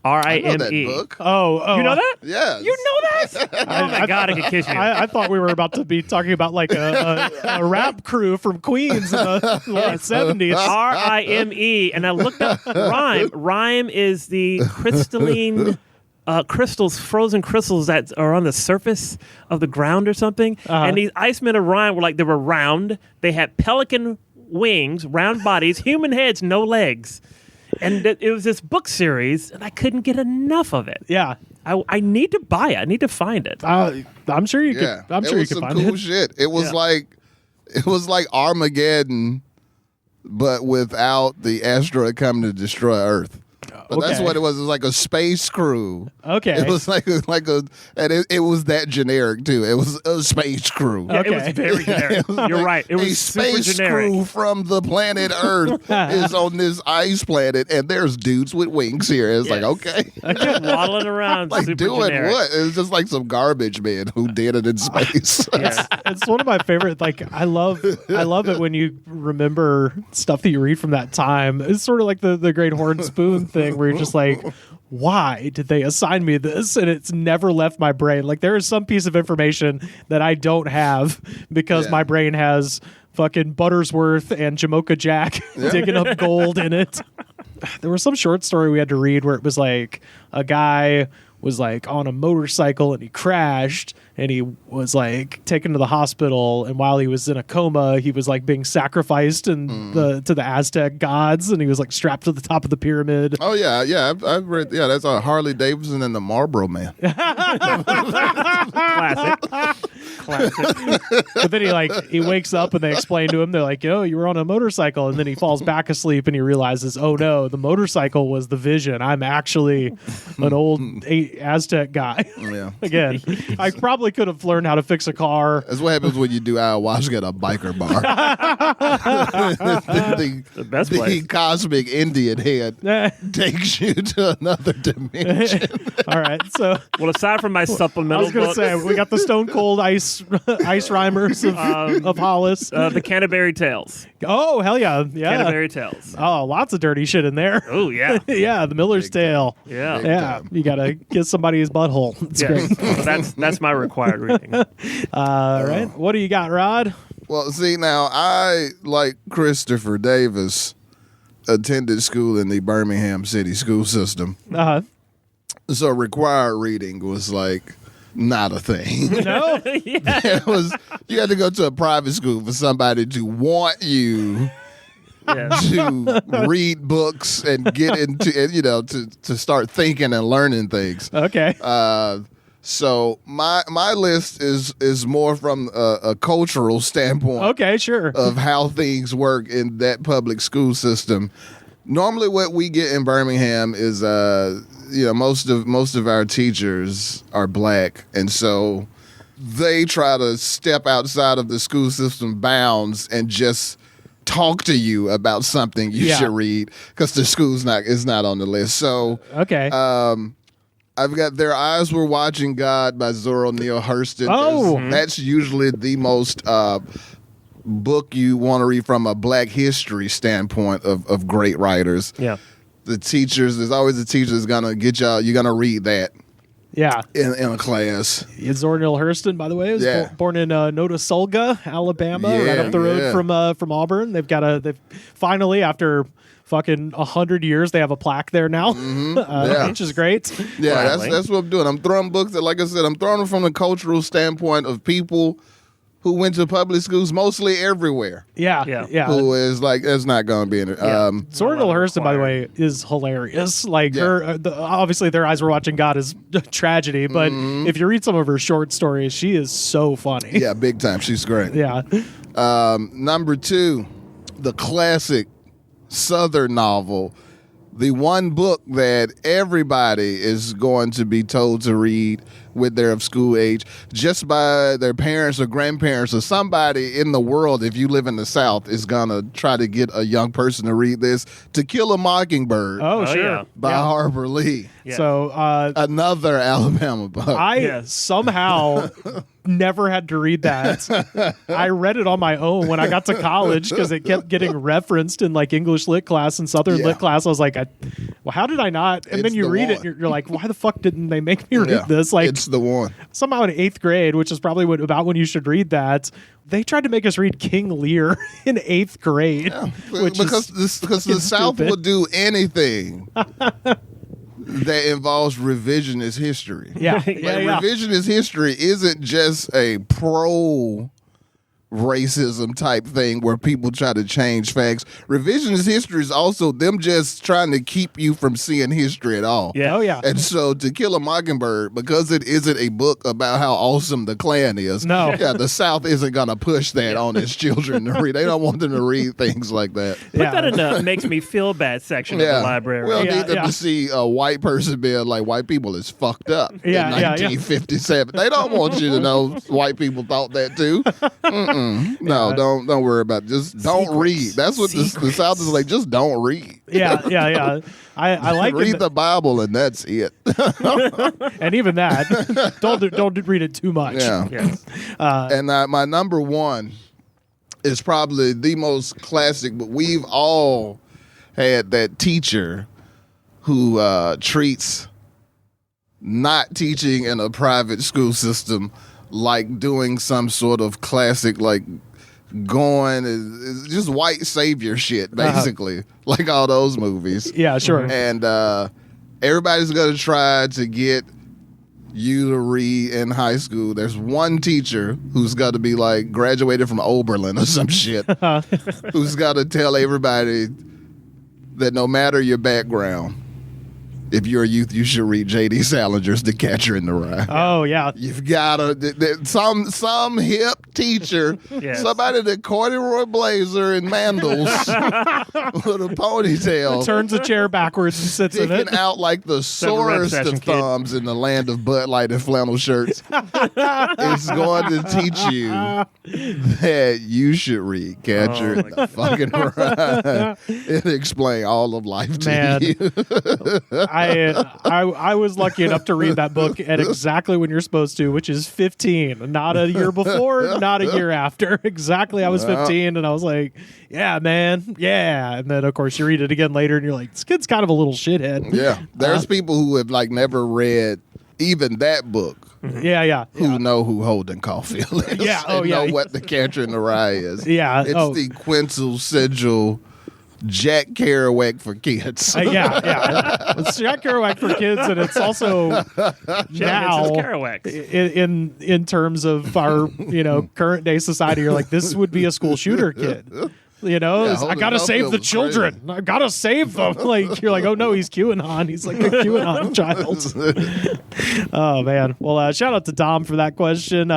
R-I-M-E. I know that book. Oh. You know that? Yeah. You know that? Oh, my God, I could kiss you. I thought we were about to be talking about like a rap crew from Queens in the late 70s. R-I-M-E. And I looked up rhyme. Rhyme is the crystalline crystals, frozen crystals that are on the surface of the ground or something. And these Icemen of Orion were they were round. They had pelican wings, round bodies, human heads, no legs. And it was this book series, and I couldn't get enough of it. Yeah. I need to buy it. I need to find it. I'm sure you could. I'm sure you could find it. Cool shit. It was like Armageddon, but without the asteroid coming to destroy Earth. But that's what it was. It was like a space crew. Okay. It was like a, and it was that generic too. It was a space crew. Yeah, it was very generic. You're right. It was a space super generic. crew from the planet Earth is on this ice planet, and there's dudes with wings here. It's like, okay, just waddling around, like super doing generic. what? It's just like some garbage man who did it in space. It's one of my favorite. I love it when you remember stuff that you read from that time. It's sort of like the Great Horn Spoon thing, where you're just like, why did they assign me this? And it's never left my brain. Like, there is some piece of information that I don't have because my brain has fucking Buttersworth and Jamocha Jack digging up gold in it. There was some short story we had to read where it was like a guy was like on a motorcycle and he crashed and he was like taken to the hospital, and while he was in a coma he was like being sacrificed to the Aztec gods, and he was like strapped to the top of the pyramid. Oh yeah, I've read. Yeah, that's a Harley Davidson and the Marlboro Man. Classic. But then he wakes up and they explain to him, they're like, yo, you were on a motorcycle, and then he falls back asleep and he realizes, oh no, the motorcycle was the vision. I'm actually an old Aztec guy. Yeah. Again, I probably could have learned how to fix a car. That's what happens when you do ayahuasca at a biker bar. The best place. The cosmic Indian head takes you to another dimension. All right, so Well, aside from my I supplemental was going to books, say, we got the Stone Cold ice rhymers of Hollis. the Canterbury Tales. Oh, hell yeah. Canterbury Tales. Oh, lots of dirty shit in there. Oh, yeah. Yeah, the Miller's Tale. Yeah. Yeah, you got to get somebody's butthole. It's great. So that's my required reading. All right, what do you got, Rod? Well, see, now I, like Christopher Davis, attended school in the Birmingham city school system. Uh-huh. So required reading was like not a thing. No? It was, you had to go to a private school for somebody to want you to read books and get into, to start thinking and learning things. Okay. So my list is more from a cultural standpoint. Okay, sure. Of how things work in that public school system. Normally, what we get in Birmingham is, most of our teachers are black, and so they try to step outside of the school system bounds and just talk to you about something you should read because the school's is not on the list. So okay. I've got Their Eyes Were Watching God by Zora Neale Hurston. Oh. That's usually the most book you want to read from a black history standpoint of great writers. Yeah. There's always a teacher that's going to get y'all, you're going to read that. Yeah. In a class. Zora Neale Hurston, by the way, was born in Notasulga, Alabama, right up the road from Auburn. They've finally, after fucking 100 years, they have a plaque there now, which is great. Yeah, that's what I'm doing. I'm throwing books that, like I said, I'm throwing them from the cultural standpoint of people who went to public schools mostly everywhere. Yeah. Who is like, that's not going to be in it. Zora Neale Hurston, by the way, is hilarious. Like her, obviously, Their Eyes Were Watching God is a tragedy, but if you read some of her short stories, she is so funny. Yeah, big time. She's great. Yeah. Number 2, the classic Southern novel, the one book that everybody is going to be told to read when they're of school age, just by their parents or grandparents or somebody in the world, if you live in the South, is going to try to get a young person to read this, To Kill a Mockingbird by Harper Lee. Yeah. So another Alabama book. I somehow never had to read that. I read it on my own when I got to college because it kept getting referenced in like English lit class and Southern lit class. I was like, well, how did I not? And then you read it and you're like, why the fuck didn't they make me read this? Like, it's the one. Somehow in 8th grade, which is probably about when you should read that, they tried to make us read King Lear in 8th grade. Yeah, because the South will do anything that involves revisionist history. Yeah, Revisionist history isn't just a racism type thing where people try to change facts. Revisionist history is also them just trying to keep you from seeing history at all. Yeah. Oh, yeah. And so To Kill a Mockingbird, because it isn't a book about how awesome the Klan is, the South isn't going to push that on its children to read. They don't want them to read things like that. Put that in the makes me feel bad section of the library. We'll need them to see a white person being like, white people is fucked up in 1957. They don't want you to know white people thought that too. No, don't worry about it. Just don't read. That's what the South is like. Just don't read. Yeah. I like read the Bible and that's it. And even that, don't read it too much. Yeah. Yes. And my number one is probably the most classic, but we've all had that teacher who treats not teaching in a private school system like doing some sort of classic, like going is just white savior shit, basically, like all those movies. Yeah, sure. And everybody's going to try to get you to read in high school. There's one teacher who's got to be like graduated from Oberlin or some shit, who's got to tell everybody that no matter your background, if you're a youth, you should read J.D. Salinger's The Catcher in the Rye. Oh, yeah. You've got to, some hip teacher, somebody in a corduroy blazer and mandals with a ponytail. Turns a chair backwards and sits in it. Sticking out like the sorest of thumbs in the land of Bud Light and flannel shirts. It's going to teach you that you should read Catcher in the fucking Rye and explain all of life to you. I was lucky enough to read that book at exactly when you're supposed to, which is 15. Not a year before, not a year after. Exactly, I was 15, and I was like, yeah, man, yeah. And then, of course, you read it again later, and you're like, this kid's kind of a little shithead. Yeah, there's people who have like never read even that book. Who know who Holden Caulfield is. Know what The Catcher in the Rye is. Yeah. It's the quintessential Jack Kerouac for kids. It's Jack Kerouac for kids, and it's also now in terms of our current day society. You're like, this would be a school shooter kid. I gotta save the children. Crazy. I gotta save them. Like, you're like, oh no, he's QAnon. He's like a QAnon child. Oh man. Well, shout out to Dom for that question.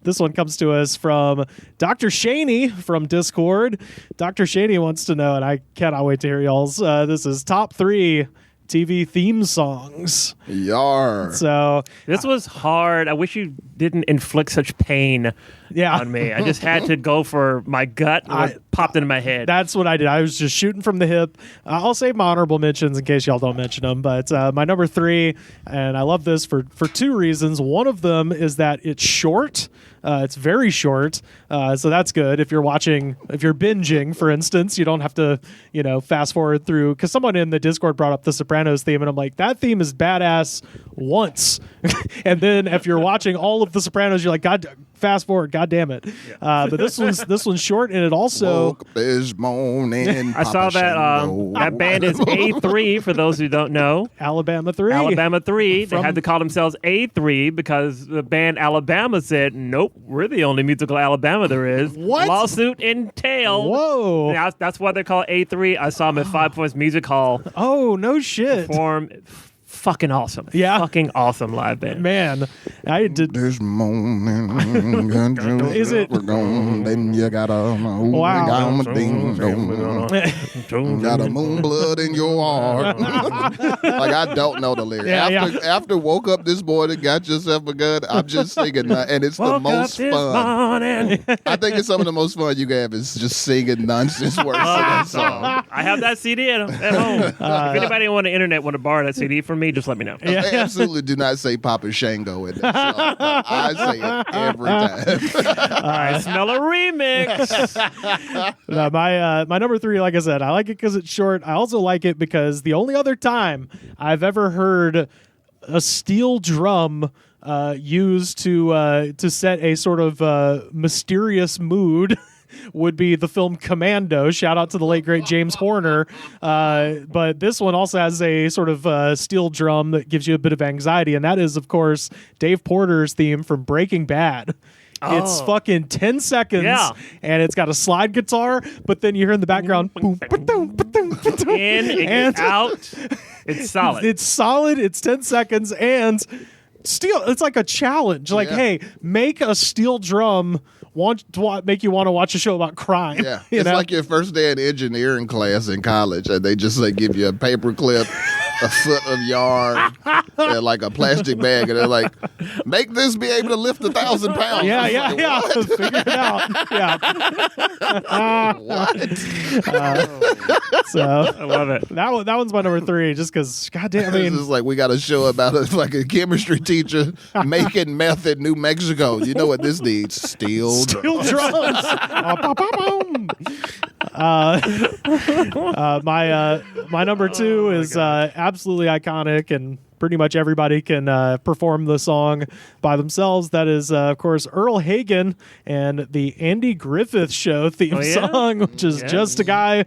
This one comes to us from Dr. Shaney from Discord. Dr. Shaney wants to know, and I cannot wait to hear y'all's. This is top 3 TV theme songs. Yar. So this was hard. I wish you didn't inflict such pain on me. I just had to go for my gut. What popped into my head. That's what I did. I was just shooting from the hip. I'll save my honorable mentions in case y'all don't mention them. But my number 3, and I love this for 2 reasons. One of them is that it's short. It's very short, so that's good. If you're binging, for instance, you don't have to, fast forward through. Because someone in the Discord brought up the Sopranos theme, and I'm like, that theme is badass once, and then if you're watching all of the Sopranos, you're like, God, fast forward, God damn it. But this one's short, and it also. Woke this morning, I saw that that band is A3 for those who don't know. Alabama 3. Alabama 3. They had to call themselves A3 because the band Alabama said, nope, we're the only musical Alabama there is. What? Lawsuit entailed. Whoa. That's why they're called A3. I saw them at 5 Points Music Hall. Oh, no shit. Perform. Fucking awesome. Yeah. Fucking awesome live band. Man, I did. This morning, is it? Then you got a got a moon blood in your heart. Like, I don't know the lyrics. After woke up this morning, got yourself a gun. I'm just singing that, and it's the most fun. I think it's some of the most fun you can have is just singing nonsense words to that song. I have that CD at home. If anybody on the internet want to borrow that CD from me, just let me know. I absolutely do not say Papa Shango in that song. I say it every time. I smell a remix. No, my number 3, like I said, I like it because it's short. I also like it because the only other time I've ever heard a steel drum used to set a sort of mysterious mood would be the film Commando. Shout out to the late great James Horner. But this one also has a sort of steel drum that gives you a bit of anxiety, and that is, of course, Dave Porter's theme from Breaking Bad. It's fucking 10 seconds, and it's got a slide guitar, but then you hear in the background, boom, ba-doom, ba-doom, ba-doom, and out. It's solid. It's solid. It's 10 seconds, and steel. It's like a challenge. Like, hey, make a steel drum make you want to watch a show about crime. Yeah, it's like your first day in engineering class in college, and they just give you a paper clip, a foot of yarn, and like a plastic bag, and they're like, make this be able to lift 1,000 pounds. Yeah. Figure it out. Yeah. What? So I love it. That one's my number 3, just because, goddamn, I mean, it's like we got a show about a chemistry teacher making meth in New Mexico. You know what this needs? Steel drums. My number 2 is absolutely iconic, and pretty much everybody can perform the song by themselves. That is, of course, Earl Hagen and the Andy Griffith Show theme song, which is just a guy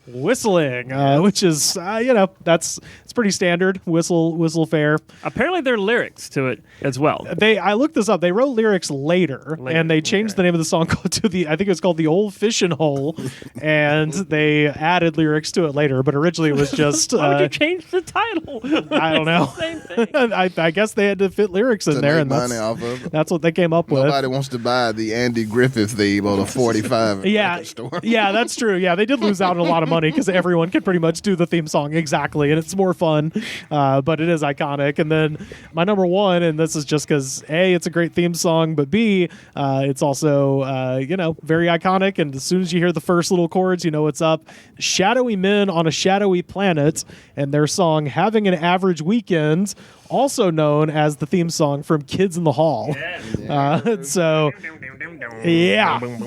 whistling, which is it's pretty standard whistle fare. Apparently there are lyrics to it as well. I looked this up. They wrote lyrics later and they changed the name of the song to I think it's called The Old Fishin' Hole, and they added lyrics to it later, but originally it was just why would you change the title? I don't know. Same thing. I guess they had to fit lyrics in there, and money off of it. That's what they came up with. Nobody wants to buy the Andy Griffith theme on a 45 store. Yeah, that's true. Yeah, they did lose out on a lot of money because everyone can pretty much do the theme song exactly, and it's more fun, but it is iconic. And then my number 1, and this is just because A, it's a great theme song, but B, it's also very iconic, and as soon as you hear the first little chords, you know what's up. Shadowy Men on a Shadowy Planet, and their song Having an Average Weekend, also known as the theme song from Kids in the Hall. So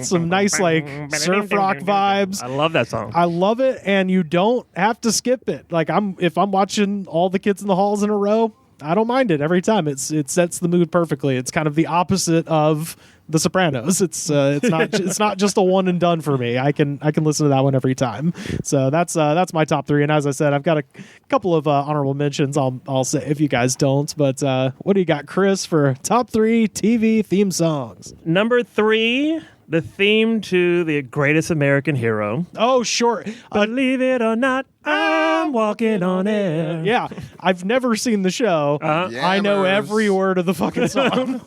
some nice surf rock vibes. I love that song. I love it, and you don't have to skip it. Like if I'm watching all the Kids in the Halls in a row, I don't mind it every time. It sets the mood perfectly. It's kind of the opposite of The Sopranos. It's not just a one and done for me. I can listen to that one every time. So that's my top 3. And as I said, I've got a couple of honorable mentions. I'll say if you guys don't. But what do you got, Chris, for top 3 TV theme songs? Number 3. The theme to The Greatest American Hero. Oh, sure. Believe it or not, I'm walking on air. Yeah, I've never seen the show. I know every word of the fucking song.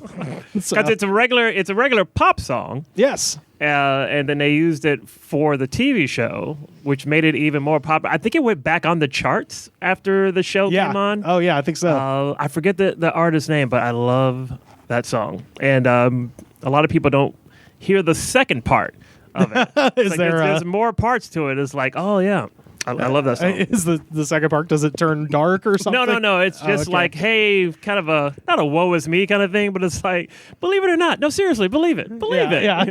Because it's a regular pop song. Yes. And then they used it for the TV show, which made it even more popular. I think it went back on the charts after the show came on. Oh, yeah, I think so. I forget the artist's name, but I love that song. And a lot of people don't hear the second part of it. There's more parts to it. It's like, oh yeah, I love that song. Is the second part, does it turn dark or something? No. It's just like, hey, kind of not a woe is me kind of thing, but it's like, believe it or not. No, seriously, believe it. Believe it. Yeah.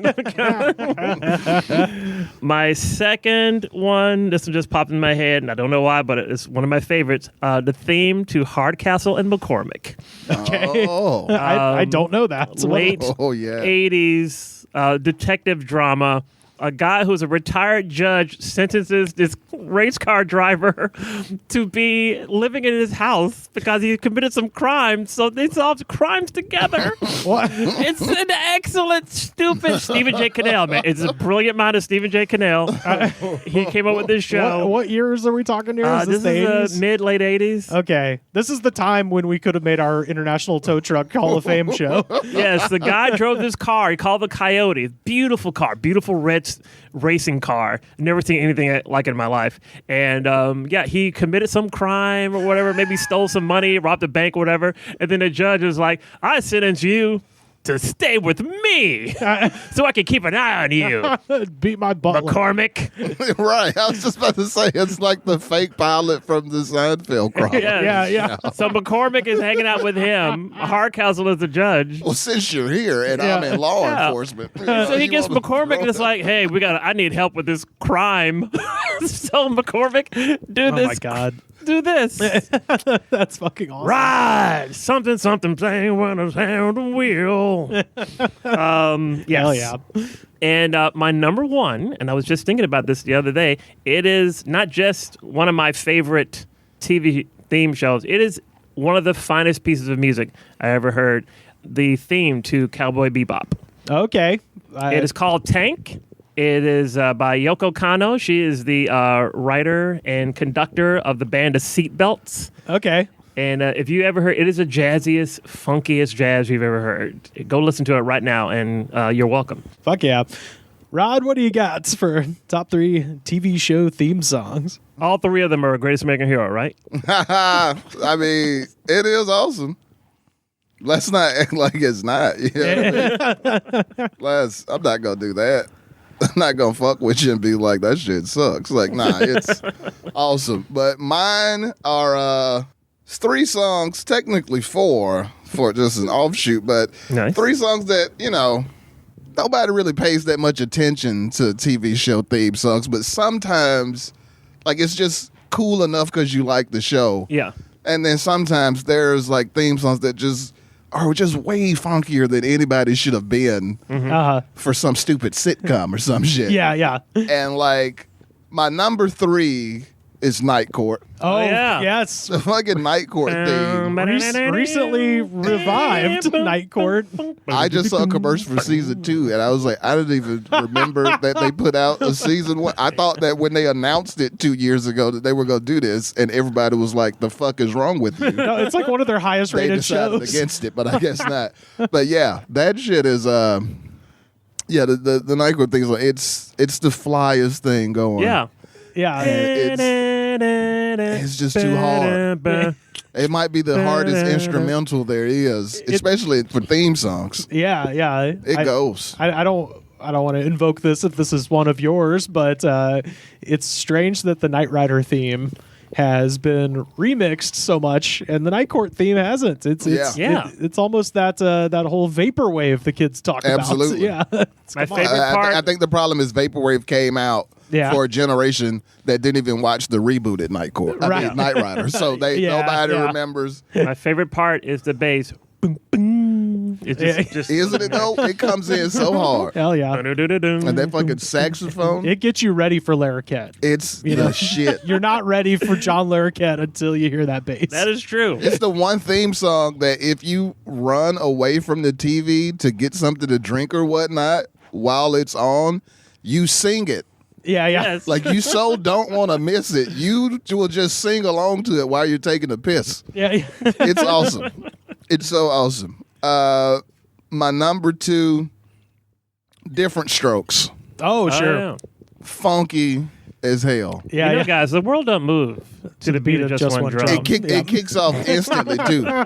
My second one, this one just popped in my head, and I don't know why, but it's one of my favorites. The theme to Hardcastle and McCormick. Okay. Oh. I don't know that. So late 80s detective drama. A guy who's a retired judge sentences this race car driver to be living in his house because he committed some crimes. So they solved crimes together. What? It's an excellent, stupid Stephen J. Cannell, man. It's a brilliant mind of Stephen J. Cannell. He came up with this show. What years are we talking here? This is mid-late 80s. Okay. This is the time when we could have made our International Tow Truck Hall of Fame show. Yes, the guy drove this car. He called the Coyote. Beautiful car. Beautiful red racing car. Never seen anything like it in my life. And he committed some crime or whatever, maybe stole some money, robbed a bank or whatever. And then the judge is like, I sentence you to stay with me so I can keep an eye on you. Beat my butt. McCormick. Right. I was just about to say, it's like the fake pilot from the Seinfeld crowd. Yeah. So McCormick is hanging out with him. Hardcastle is the judge. Well, since you're here and I'm in law enforcement. So he gets McCormick and it's like, hey, I need help with this crime. So McCormick, dude, oh my God. do this. That's fucking awesome. Ride something playing when I sound the wheel. Yes. Hell yeah. And my number one, and I was just thinking about this the other day, it is not just one of my favorite TV theme shows. It is one of the finest pieces of music I ever heard. The theme to Cowboy Bebop. Okay. It is called Tank. It is by Yoko Kanno. She is the writer and conductor of the band of Seatbelts. Okay. And if you ever heard, it is the jazziest, funkiest jazz you've ever heard. Go listen to it right now, and you're welcome. Fuck yeah. Rod, what do you got for top 3 TV show theme songs? All 3 of them are Greatest American Hero, right? I mean, it is awesome. Let's not act like it's not. I'm not going to do that. I'm not going to fuck with you and be like, that shit sucks. Like, nah, it's awesome. But mine are 3 songs, technically 4 for just an offshoot, but nice. 3 songs that, nobody really pays that much attention to TV show theme songs, but sometimes, like, it's just cool enough because you like the show. Yeah. And then sometimes there's, like, theme songs that just are just way funkier than anybody should have been for some stupid sitcom or some shit. Yeah. And, like, my number 3 is Night Court. Oh, yeah. Yes. The fucking Night Court theme. Recently revived Night Court. I just saw a commercial for season 2, and I was like, I didn't even remember that they put out a season 1. I thought that when they announced it 2 years ago that they were going to do this, and everybody was like, the fuck is wrong with you? No, it's like one of their highest They rated decided shows. against it, but I guess not. But yeah, that shit is, the Night Court thing is like, it's the flyest thing going. Yeah. Yeah. It's just too hard. It might be the hardest instrumental there is, especially for theme songs. Yeah. It goes. I don't want to invoke this if this is one of yours, but it's strange that the Knight Rider theme has been remixed so much, and the Night Court theme hasn't. It's almost that whole vaporwave the kids talk Absolutely. about. Yeah. My favorite part. I think the problem is vaporwave came out for a generation that didn't even watch the rebooted Night Court. I mean, Knight Rider. So nobody remembers. My favorite part is the bass. Boom, boom. It's just Isn't it though? It comes in so hard. Hell yeah. And that fucking saxophone. It gets you ready for Larroquette. It's the shit. You're not ready for John Larroquette until you hear that bass. That is true. It's the one theme song that if you run away from the TV to get something to drink or whatnot while it's on, you sing it. Yeah. Yes. Like you so don't want to miss it. You will just sing along to it while you're taking a piss. Yeah. It's awesome. It's so awesome. My number 2, Different Strokes. Oh, sure. Yeah. Funky as hell. Yeah, guys, the world don't move to the beat of just one drum. It kicks off instantly too.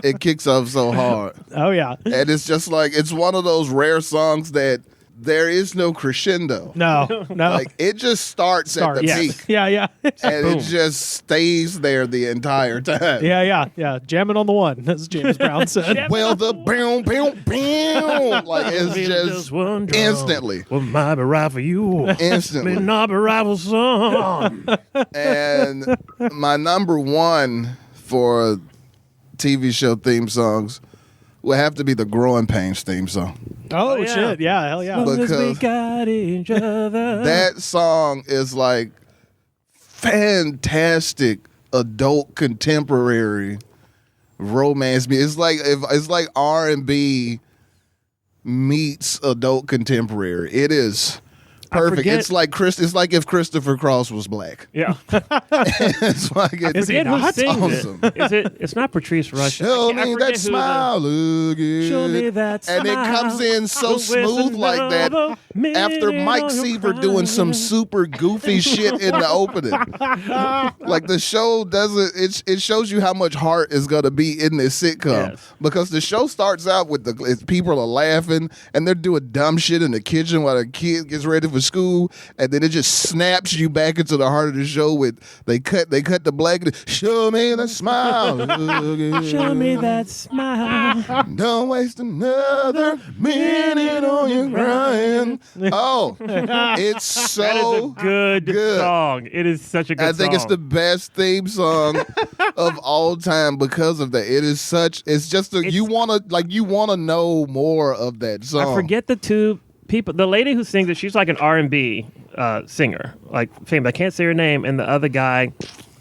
It kicks off so hard. Oh yeah. And it's just like it's one of those rare songs that there is no crescendo. No. Like it just starts at the peak. Yeah. And it just stays there the entire time. Yeah. Jamming on the one, as James Brown said. Well, the boom, boom, boom. Like it's just one drum. instantly. Well, my right for you. Instantly. Not a rival song. And my number 1 for TV show theme songs would have to be the Growing Pains theme song. Oh, yeah. shit. Yeah, hell yeah. Because we got each other. that song is like fantastic adult contemporary romance music. It's like R&B meets adult contemporary. It is perfect. It's like if Christopher Cross was black. Yeah. It's like Is he not? Who sings awesome. it? It's not Patrice Rush. Show I me forget that who smile again. Show me that And it smile. comes in so smooth like that after Mike Seaver doing some super goofy shit in the opening. Like the show doesn't, it shows you how much heart is going to be in this sitcom. Yes. Because the show starts out with people are laughing and they're doing dumb shit in the kitchen while the kid gets ready for school, and then it just snaps you back into the heart of the show with they cut the blanket. Show me the smile. Show me that smile. Don't waste another minute on you crying. Oh, it's so that is a good song. It is such a good song. I think it's the best theme song of all time because of that. It's just you want to know more of that song. I forget the two people. The lady who sings it, she's like an R&B singer, like famous. I can't say her name, and the other guy,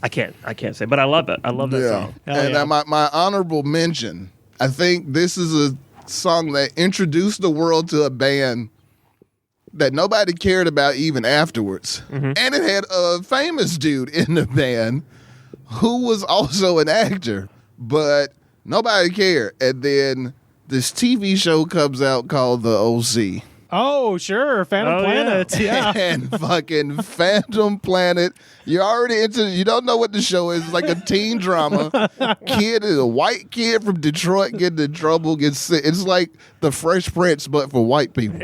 I can't say, but I love it. I love that song. And my honorable mention, I think this is a song that introduced the world to a band that nobody cared about even afterwards. Mm-hmm. And it had a famous dude in the band who was also an actor, but nobody cared. And then this TV show comes out called The O.C. Oh, sure. Phantom Planet. Yeah. And fucking Phantom Planet. You're already you don't know what the show is. It's like a teen drama. Kid is a white kid from Detroit getting in trouble, gets sick. It's like the Fresh Prince, but for white people.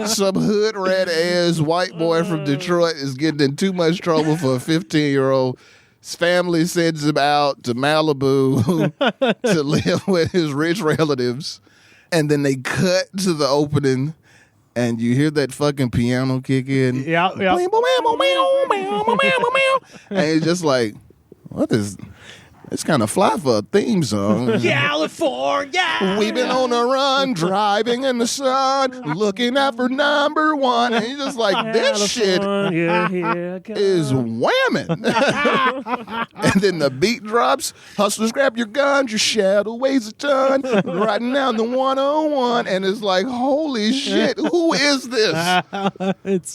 Some hood rat ass white boy from Detroit is getting in too much trouble for a 15-year-old. His family sends him out to Malibu to live with his rich relatives. And then they cut to the opening, and you hear that fucking piano kick in. Yeah. And it's just like, what is... It's kind of fly for a theme song. California! We've been on a run, driving in the sun, looking out for number one. And you're just like, this shit is whamming. And then the beat drops. Hustlers, grab your guns. Your shadow weighs a ton. Riding down the 101. And it's like, holy shit, who is this?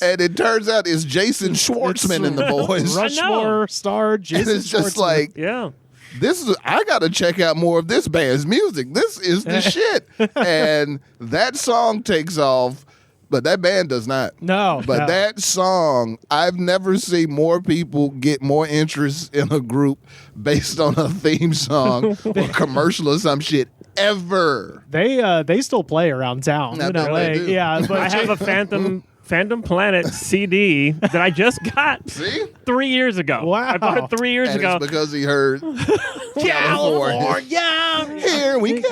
And it turns out it's Jason Schwartzman and the boys. Rushmore star Jason And it's just like, I gotta check out more of this band's music. This is the shit. And that song takes off, but that band does not. No. But that song, I've never seen more people get more interest in a group based on a theme song or commercial or some shit ever. They still play around town. I bet they do. Yeah, but I have a Phantom Planet CD that I just got 3 years ago. Wow. I bought it 3 years ago. It's because he heard California. Here we go.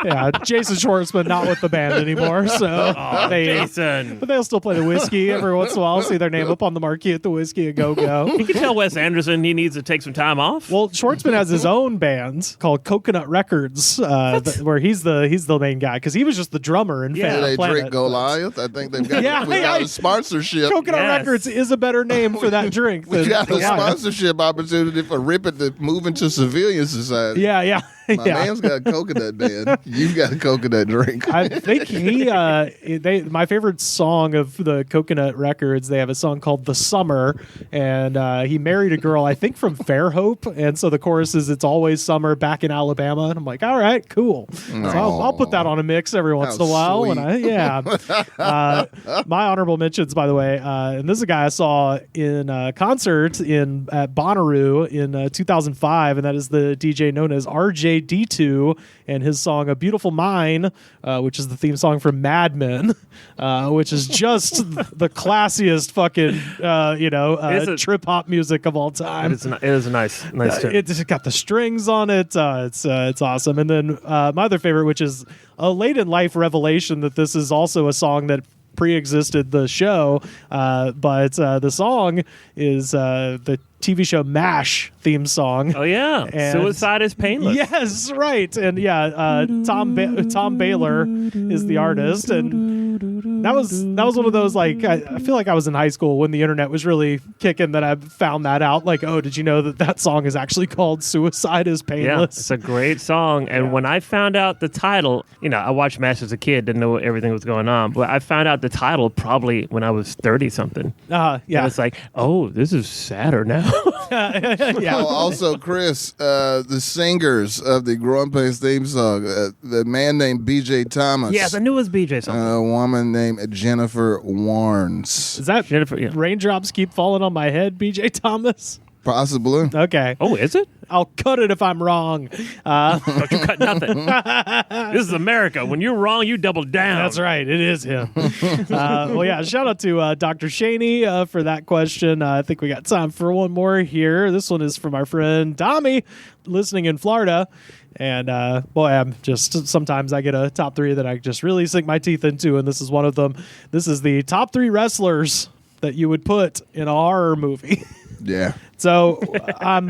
Yeah, Jason Schwartzman not with the band anymore, so Jason. But they'll still play the Whiskey every once in a while. See their name up on the marquee at the Whiskey and Go. You can tell Wes Anderson he needs to take some time off. Well, Schwartzman has his own band called Coconut Records, where he's the main guy because he was just the drummer in Phantom They Planet. drink Goliath. I think they've got a sponsorship. Coconut Records is a better name for that drink. We got a Goliath. sponsorship opportunity for Rip It to move into civilian society. Yeah. My man's got a coconut band. You've got a coconut drink. I think my favorite song of the Coconut Records, they have a song called The Summer, and he married a girl, I think from Fairhope, and so the chorus is It's Always Summer back in Alabama, and I'm like, all right, cool. So I'll put that on a mix every once in a while. Sweet. My honorable mentions, by the way, and this is a guy I saw in a concert at Bonnaroo in 2005, and that is the DJ known as RJD2 and his song A Beautiful Mind, which is the theme song from Mad Men, which is just the classiest fucking trip hop music of all time. It is a nice tune. It's got the strings on it. It's awesome. And then my other favorite, which is a late in life revelation, that this is also a song that pre-existed the show, but the song is the TV show MASH theme song. Oh yeah, and Suicide is Painless. Yes, right. And Tom Baylor is the artist, and that was one of those, like, I feel like I was in high school when the internet was really kicking that I found that out. Like, oh, did you know that song is actually called Suicide is Painless? Yeah, it's a great song. And when I found out the title, I watched MASH as a kid, didn't know everything was going on, but I found out the title probably when I was 30 something. Yeah, and it's like, oh, this is sadder now. Also, Chris, the singers of the Growing Pains theme song, the man named B.J. Thomas. Yes, I knew it was B.J. something. A woman named Jennifer Warnes. Is that Jennifer? Yeah. Raindrops Keep Falling on My Head, B.J. Thomas? Possibly. Okay. Oh, is it? I'll cut it if I'm wrong. Don't you cut nothing. This is America. When you're wrong, you double down. That's right. It is him. Well, yeah, shout out to Dr. Shaney for that question. I think we got time for one more here. This one is from our friend Tommy, listening in Florida. And boy, I'm just sometimes I get a top 3 that I just really sink my teeth into, and this is one of them. This is the top 3 wrestlers that you would put in a horror movie. Yeah. So I'm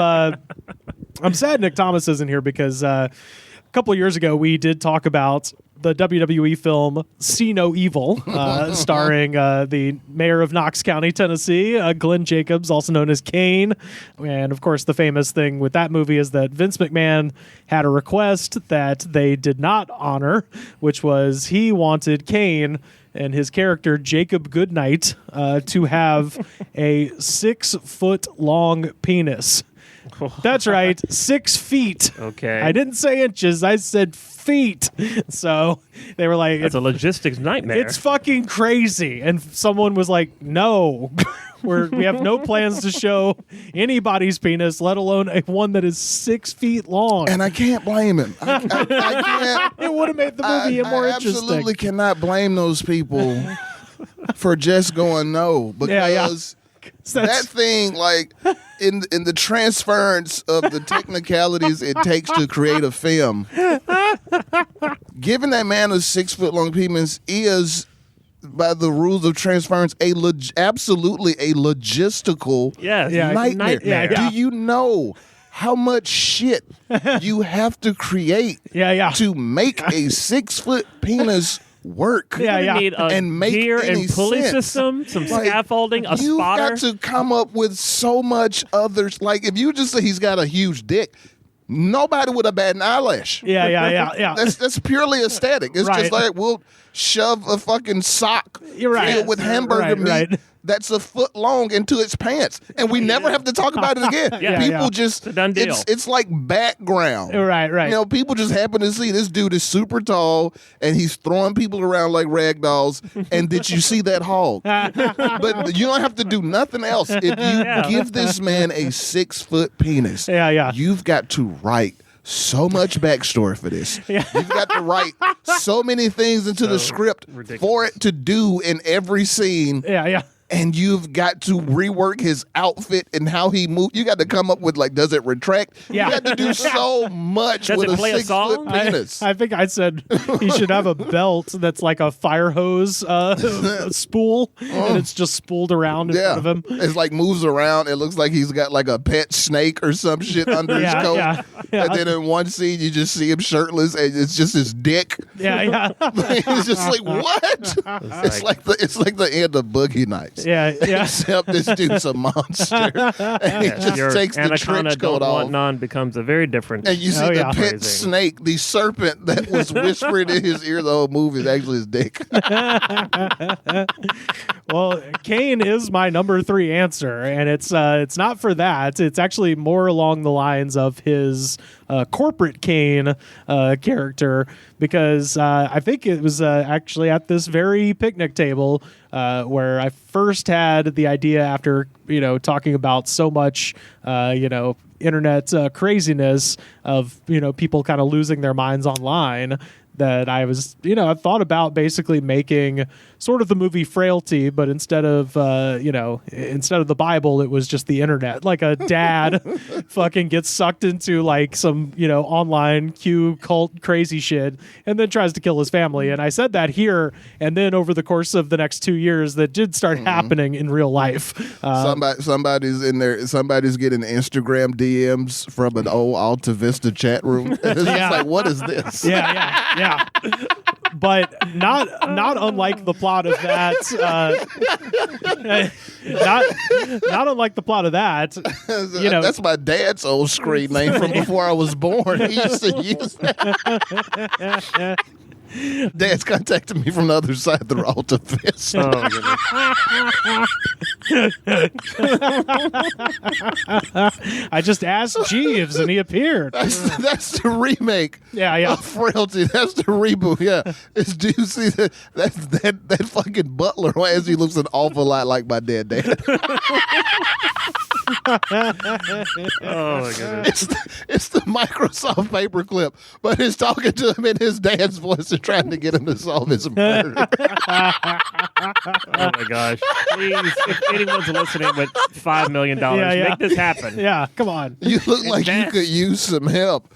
sad Nick Thomas isn't here because a couple of years ago we did talk about the WWE film See No Evil, starring the mayor of Knox County, Tennessee, Glenn Jacobs, also known as Kane. And of course, the famous thing with that movie is that Vince McMahon had a request that they did not honor, which was he wanted Kane and his character Jacob Goodnight to have a 6-foot-long penis. That's right, 6 feet. Okay. I didn't say inches, I said feet. So they were like, it's a logistics nightmare. It's fucking crazy. And someone was like, no, we have no plans to show anybody's penis, let alone one that is 6 feet long. And I can't blame him. I can't. It would have made the movie more interesting. I absolutely cannot blame those people for just going no, because that thing, like, in the transference of the technicalities it takes to create a film, giving that man a 6-foot-long penis is, by the rules of transference, absolutely a logistical nightmare. Do you know how much shit you have to create to make a 6-foot penis work? You need a gear and pulley system, some scaffolding, a spotter. You've got to come up with so much others. Like, if you just say he's got a huge dick, nobody would have bat an eyelash. Yeah. That's purely aesthetic. It's just like, we'll shove a fucking sock filled with hamburger meat that's a foot long into its pants, and we never have to talk about it again. People just, it's a done deal. It's like background. Right. You know, people just happen to see this dude is super tall and he's throwing people around like rag dolls. And did you see that hog? But you don't have to do nothing else. If you give this man a 6-foot penis, you've got to write so much backstory for this. You've got to write so many things into the script for it to do in every scene. And you've got to rework his outfit and how he moves. You got to come up with, like, does it retract? You got to do so much with a 6-foot penis. I think I said he should have a belt that's like a fire hose spool, and it's just spooled around in front of him. It's like moves around. It looks like he's got like a pet snake or some shit under his coat. And then in one scene, you just see him shirtless, and it's just his dick. It's just like, what? It's like the end of Boogie Nights. Except this dude's a monster. And he just takes the trench coat off. None becomes a very different. And you see the pet snake, the serpent that was whispering in his ear the whole movie is actually his dick. Well, Kane is my number 3 answer, and it's not for that. It's actually more along the lines of his corporate Kane character, because I think it was actually at this very picnic table where I first had the idea after, talking about so much, internet craziness of, people kind of losing their minds online, that I was, I thought about basically making sort of the movie Frailty, but instead of the Bible, it was just the internet. Like a dad fucking gets sucked into like some, online Q cult crazy shit and then tries to kill his family. And I said that here, and then over the course of the next 2 years, that did start happening in real life. Somebody's in there. Somebody's getting Instagram DMs from an old Alta Vista chat room. It's just like, what is this? Yeah. But not unlike the plot of that. Not unlike the plot of that. That's my dad's old screen name from before I was born. He used to use that. Dad's contacting me from the other side of the Alta Vista. I just asked Jeeves and he appeared. That's the remake. Of Frailty. That's the reboot. Do you see that fucking butler? Why he looks an awful lot like my dead dad. Oh my goodness! It's the Microsoft paperclip, but it's talking to him in his dad's voice and trying to get him to solve his murder. Oh my gosh! Please, if anyone's listening with $5 million, make this happen. Yeah, come on. You look like you could use some help.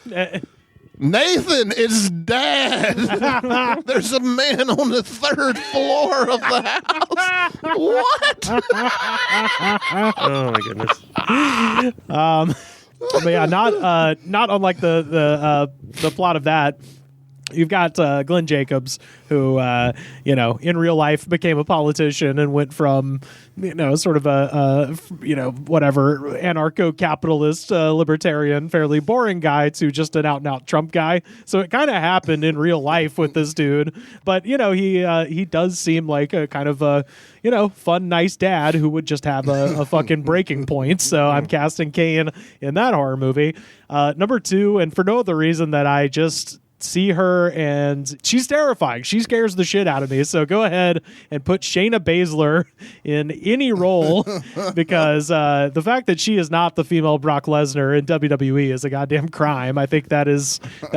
Nathan, it's Dad. There's a man on the 3rd floor of the house. What? Oh my goodness. But yeah, not unlike the plot of that. You've got Glenn Jacobs, who, in real life became a politician and went from, sort of whatever, anarcho-capitalist, libertarian, fairly boring guy to just an out-and-out Trump guy. So it kind of happened in real life with this dude. But, he does seem like a kind of a, fun, nice dad who would just have a fucking breaking point. So I'm casting Kane in that horror movie. Number 2, and for no other reason that I just see her and she's terrifying. She scares the shit out of me. So go ahead and put Shayna Baszler in any role because the fact that she is not the female Brock Lesnar in WWE is a goddamn crime. I think that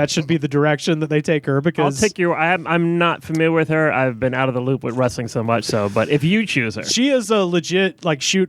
should be the direction that they take her because I'll take your. I'm not familiar with her. I've been out of the loop with wrestling so much. But if you choose her, she is a legit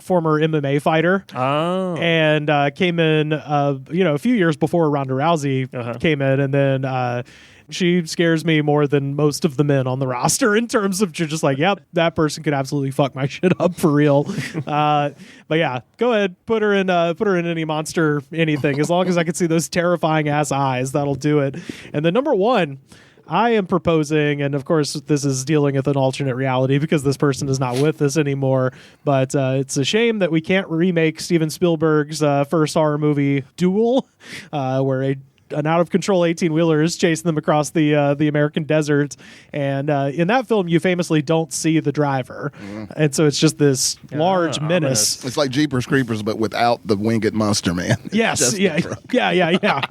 former MMA fighter. Oh, and came in a few years before Ronda Rousey came in, and then. She scares me more than most of the men on the roster in terms of just like, yep, that person could absolutely fuck my shit up for real. But yeah, go ahead, put her in any monster, anything, as long as I can see those terrifying ass eyes, that'll do it. And then number 1, I am proposing, and of course this is dealing with an alternate reality because this person is not with us anymore, but it's a shame that we can't remake Steven Spielberg's first horror movie, Duel, where an out-of-control 18-wheeler is chasing them across the American desert. And in that film, you famously don't see the driver. And so it's just this large menace. It's like Jeepers Creepers, but without the winged monster man. Yes. Yeah.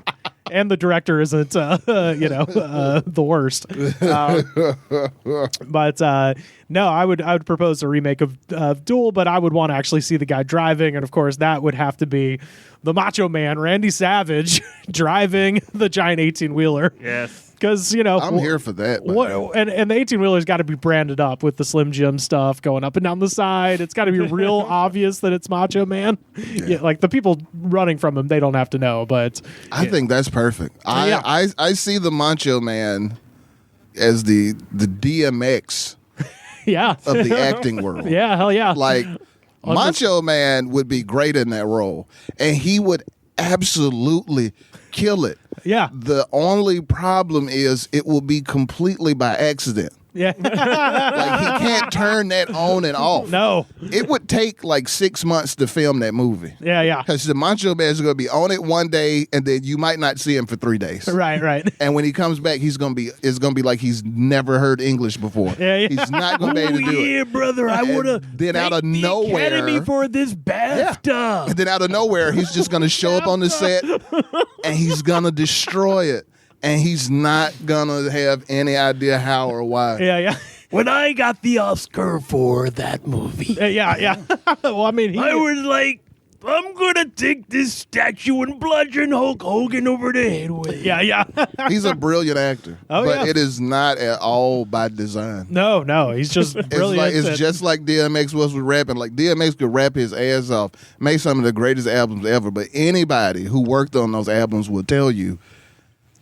And the director isn't, the worst. But no, I would propose a remake of Duel, but I would want to actually see the guy driving. And of course, that would have to be the Macho Man, Randy Savage, driving the giant 18-wheeler. Yes. Because, I'm here for that. And the 18-wheeler's got to be branded up with the Slim Jim stuff going up and down the side. It's got to be real obvious that it's Macho Man. Yeah, like the people running from him, they don't have to know. But I think that's perfect. I see the Macho Man as the DMX of the acting world. Yeah, hell yeah. Like, Macho Man would be great in that role. And he would absolutely kill it. Yeah. The only problem is it will be completely by accident. Yeah. Like, he can't turn that on and off. No. It would take like 6 months to film that movie. Yeah. Because the Macho Man is going to be on it one day, and then you might not see him for 3 days. Right. And when he comes back, it's going to be like he's never heard English before. Yeah. He's not going to be able to do it. Yeah, brother, I would have. Then out of nowhere, Academy for this BAFTA. And then out of nowhere, he's just going to show up on the set, and he's going to destroy it. And he's not gonna have any idea how or why. Yeah. When I got the Oscar for that movie. Yeah. Well, I mean, I was like, I'm gonna take this statue and bludgeon Hulk Hogan over the head with it. Yeah. He's a brilliant actor. But it is not at all by design. No, he's just brilliant. It's just like DMX was with rapping. Like, DMX could rap his ass off, make some of the greatest albums ever, but anybody who worked on those albums will tell you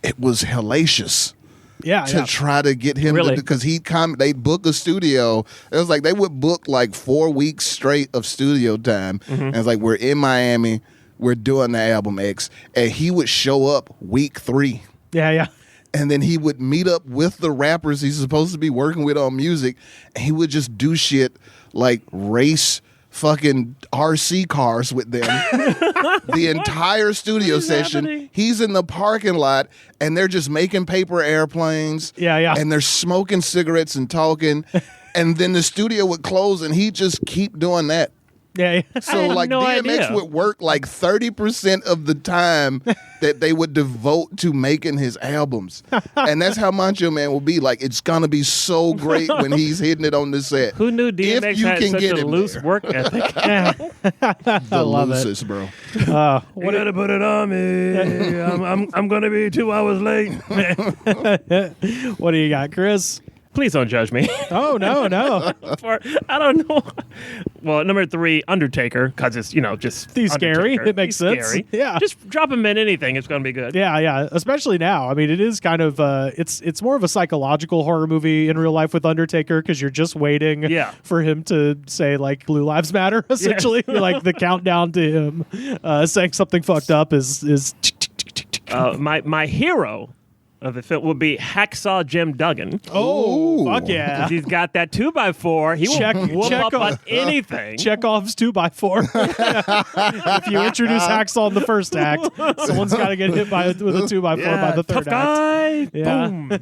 it was hellacious. To try to get him to, because they'd book a studio. It was like they would book like 4 weeks straight of studio time. And it's like, we're in Miami, we're doing the album X, and he would show up week 3. Yeah. And then he would meet up with the rappers he's supposed to be working with on music, and he would just do shit like race fucking RC cars with them the entire studio session. Happening? He's in the parking lot, and they're just making paper airplanes. Yeah. And they're smoking cigarettes and talking. And then the studio would close, and he'd just keep doing that Yeah. So like no DMX idea. would work like 30% of the time that they would devote to making his albums. And that's how Macho Man will be. Like, it's going to be so great when he's hitting it on the set. Who knew DMX If you had can such get a him loose there. work ethic? The love it. loosest, bro. You gotta put it on me. I'm gonna be 2 hours late. What do you got, Chris? Please don't judge me. Oh, no. I don't know. Well, number 3, Undertaker, because it's, just He's scary. Undertaker. It makes He's sense. Scary. Yeah. Just drop him in anything. It's going to be good. Yeah, especially now. I mean, it is kind of it's more of a psychological horror movie in real life with Undertaker because you're just waiting for him to say like Blue Lives Matter. Essentially, You're like the countdown to him saying something fucked up is. My hero of the film would be Hacksaw Jim Duggan. Oh, Ooh. fuck yeah! 'Cause he's got that 2x4. He will whoop check up on anything. Chekhov's 2x4. If you introduce Hacksaw in the first act, someone's got to get hit with a 2x4 by the tough third act. guy. Yeah. Boom.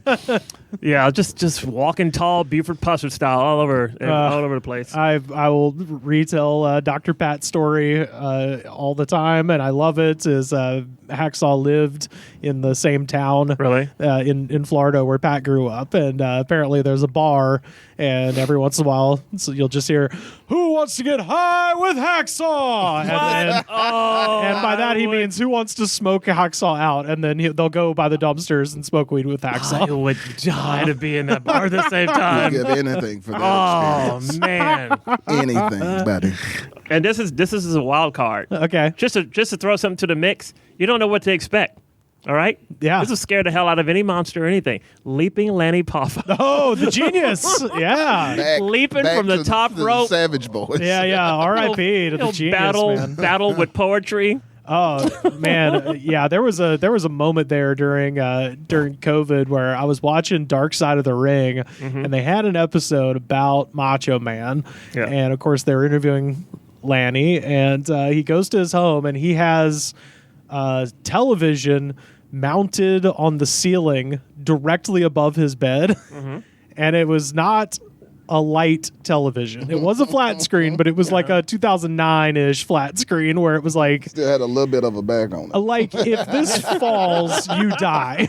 Yeah, just walking tall, Buford Pusser style, all over the place. I will retell Dr. Pat's story all the time, and I love it. Is Hacksaw lived in the same town, Really? in Florida where Pat grew up, and apparently there's a bar, and every once in a while, so you'll just hear, "Who wants to get high with Hacksaw?" And by that he means who wants to smoke Hacksaw out, and then they'll go by the dumpsters and smoke weed with Hacksaw. I would die to be in that bar at the same time. Give anything for that Oh experience. man! Anything, buddy. And this is a wild card. Okay. Just to throw something to the mix. You don't know what to expect. All right? Yeah. This will scare the hell out of any monster or anything. Leaping Lanny Poffo. Oh, the genius! Yeah, Leaping from the top to rope. Savage Boys. yeah. R.I.P. to the He'll genius, man. battle with poetry. Oh man, yeah. There was a moment there during COVID where I was watching Dark Side of the Ring, and they had an episode about Macho Man, and of course they were interviewing Lanny, and he goes to his home and he has television mounted on the ceiling directly above his bed, and it was not a light television. It was a flat screen, but it was like a 2009-ish flat screen where it was like Still had a little bit of a back on it. like if this falls, you die.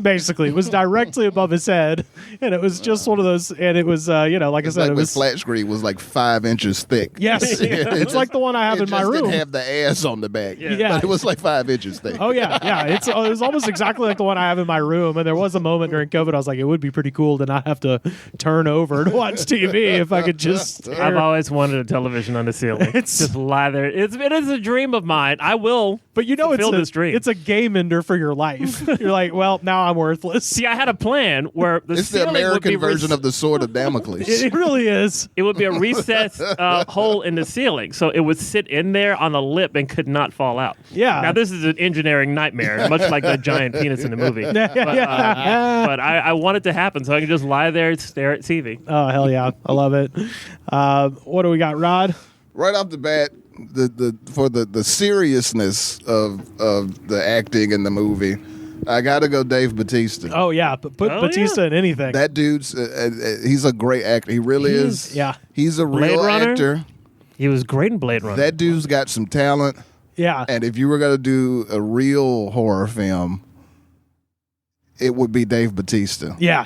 Basically, it was directly above his head, and it was just one of those. And it was, like I said, Like it the was flat screen was like 5 inches thick. yes, it's like the one I have It in my just room. didn't have the ass on the back. Yeah. But it was like 5 inches thick. Oh yeah. It was almost exactly like the one I have in my room. And there was a moment during COVID, I was like, it would be pretty cool to not have to turn over to watch TV if I could just. I've always wanted a television on the ceiling. Just lie there. It is a dream of mine. I will. But fulfill this dream. it's a game ender for your life. You're like, well, now I'm worthless. See, I had a plan where the It's the ceiling would American be version of the Sword of Damocles. It really is. It would be a recessed hole in the ceiling, so it would sit in there on a lip and could not fall out. Yeah. Now this is an engineering nightmare, much like the giant penis in the movie. But I want it to happen, so I can just lie there and stare at TV. Oh hell yeah, I love it. What do we got, Rod? Right off the bat, the seriousness of the acting in the movie, I gotta go Dave Bautista. Oh yeah, put Bautista in anything. That dude's he's a great actor. He really is. Yeah. He's a real Runner? actor. He was great in Blade Runner. That dude's got some talent. Yeah. And if you were gonna do a real horror film, it would be Dave Bautista. Yeah.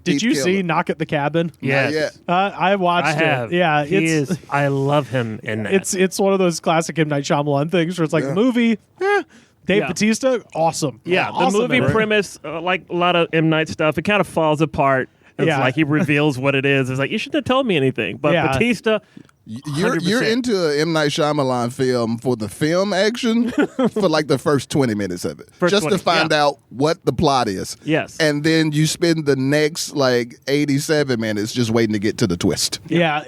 Did He'd you kill see it. Knock at the Cabin? Yes. Not yet. I watched I have. it. Yeah, he is. I love him in that. It's one of those classic M. Night Shyamalan things where it's like the movie, Dave Yeah. Bautista, awesome. Yeah, Awesome the movie in it. premise, like a lot of M. Night stuff, it kind of falls apart. It's Yeah. like he reveals what it is. It's like, you shouldn't have told me anything. But Yeah. Batista, You're 100%. into a M. Night Shyamalan film for the film action for like the first 20 minutes of it. First just 20, to find out what the plot is. Yes. And then you spend the next like 87 minutes just waiting to get to the twist. Yeah.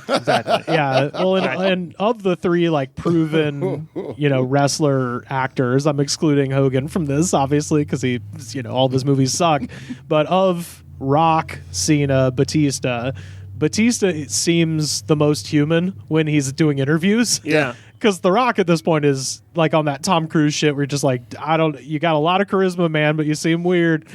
exactly. Yeah. Well, and of the three like proven, wrestler actors, I'm excluding Hogan from this, obviously, because he, all of his movies suck. But of Rock, Cena, Batista seems the most human when he's doing interviews. Yeah. Because The Rock at this point is like on that Tom Cruise shit where you're just like, you got a lot of charisma, man, but you seem weird.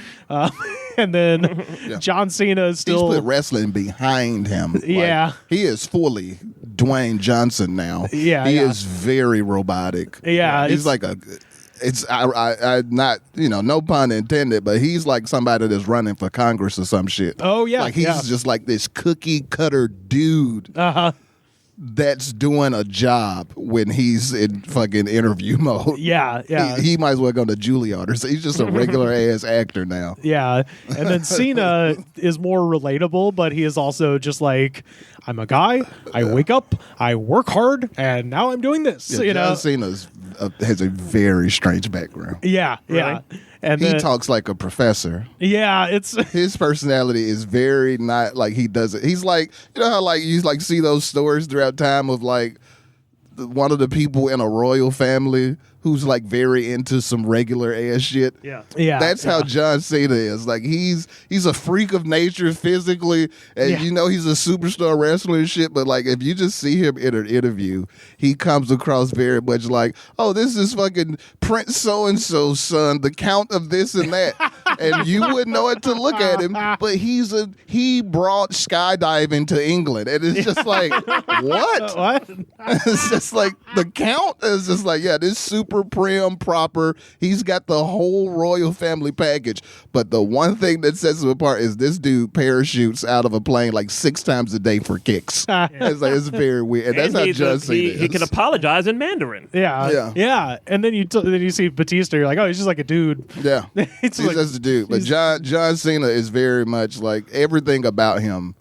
And then John Cena is He's still. put wrestling behind him. Like, Yeah. he is fully Dwayne Johnson now. Yeah, he is very robotic. Yeah, he's like I not no pun intended, but he's like somebody that's running for Congress or some shit. Oh yeah, like he's just like this cookie cutter dude. That's doing a job when he's in fucking interview mode. Yeah. He might as well go to Juilliard or so. He's just a regular ass actor now. Yeah. And then Cena is more relatable, but he is also just like, I'm a guy, I wake up, I work hard, and now I'm doing this. Yeah, John Cena has a very strange background. Yeah. Really? And he talks like a professor. Yeah, it's his personality is very not like he does it. He's like, how like you like see those stories throughout time of like one of the people in a royal family who's like very into some regular ass shit. Yeah. That's how John Cena is. Like he's a freak of nature physically, and he's a superstar wrestler and shit. But like if you just see him in an interview, he comes across very much like, oh, this is fucking Prince so and so's son, the Count of this and that, and you wouldn't know it to look at him. But he brought skydiving to England, and it's just like what? What? It's just like the Count is just like this super prim proper. He's got the whole royal family package. But the one thing that sets him apart is this dude parachutes out of a plane like 6 times a day for kicks. It's very weird. And that's how John Cena is. He can apologize in Mandarin. Yeah. And then you see Batista, you're like, oh, he's just like a dude. Yeah. He's just a dude. But John Cena is very much like everything about him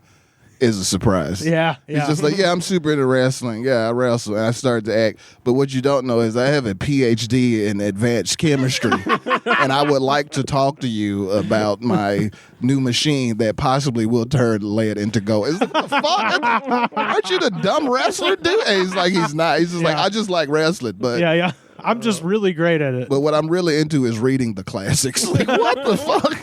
is a surprise. Yeah. He's just like, I'm super into wrestling. Yeah, I wrestle and I started to act. But what you don't know is I have a PhD in advanced chemistry, and I would like to talk to you about my new machine that possibly will turn lead into gold. It's like, fuck? Aren't you the dumb wrestler, dude? And he's like, he's not. He's just like, I just like wrestling. But yeah. I'm just really great at it. But what I'm really into is reading the classics. Like, what the fuck?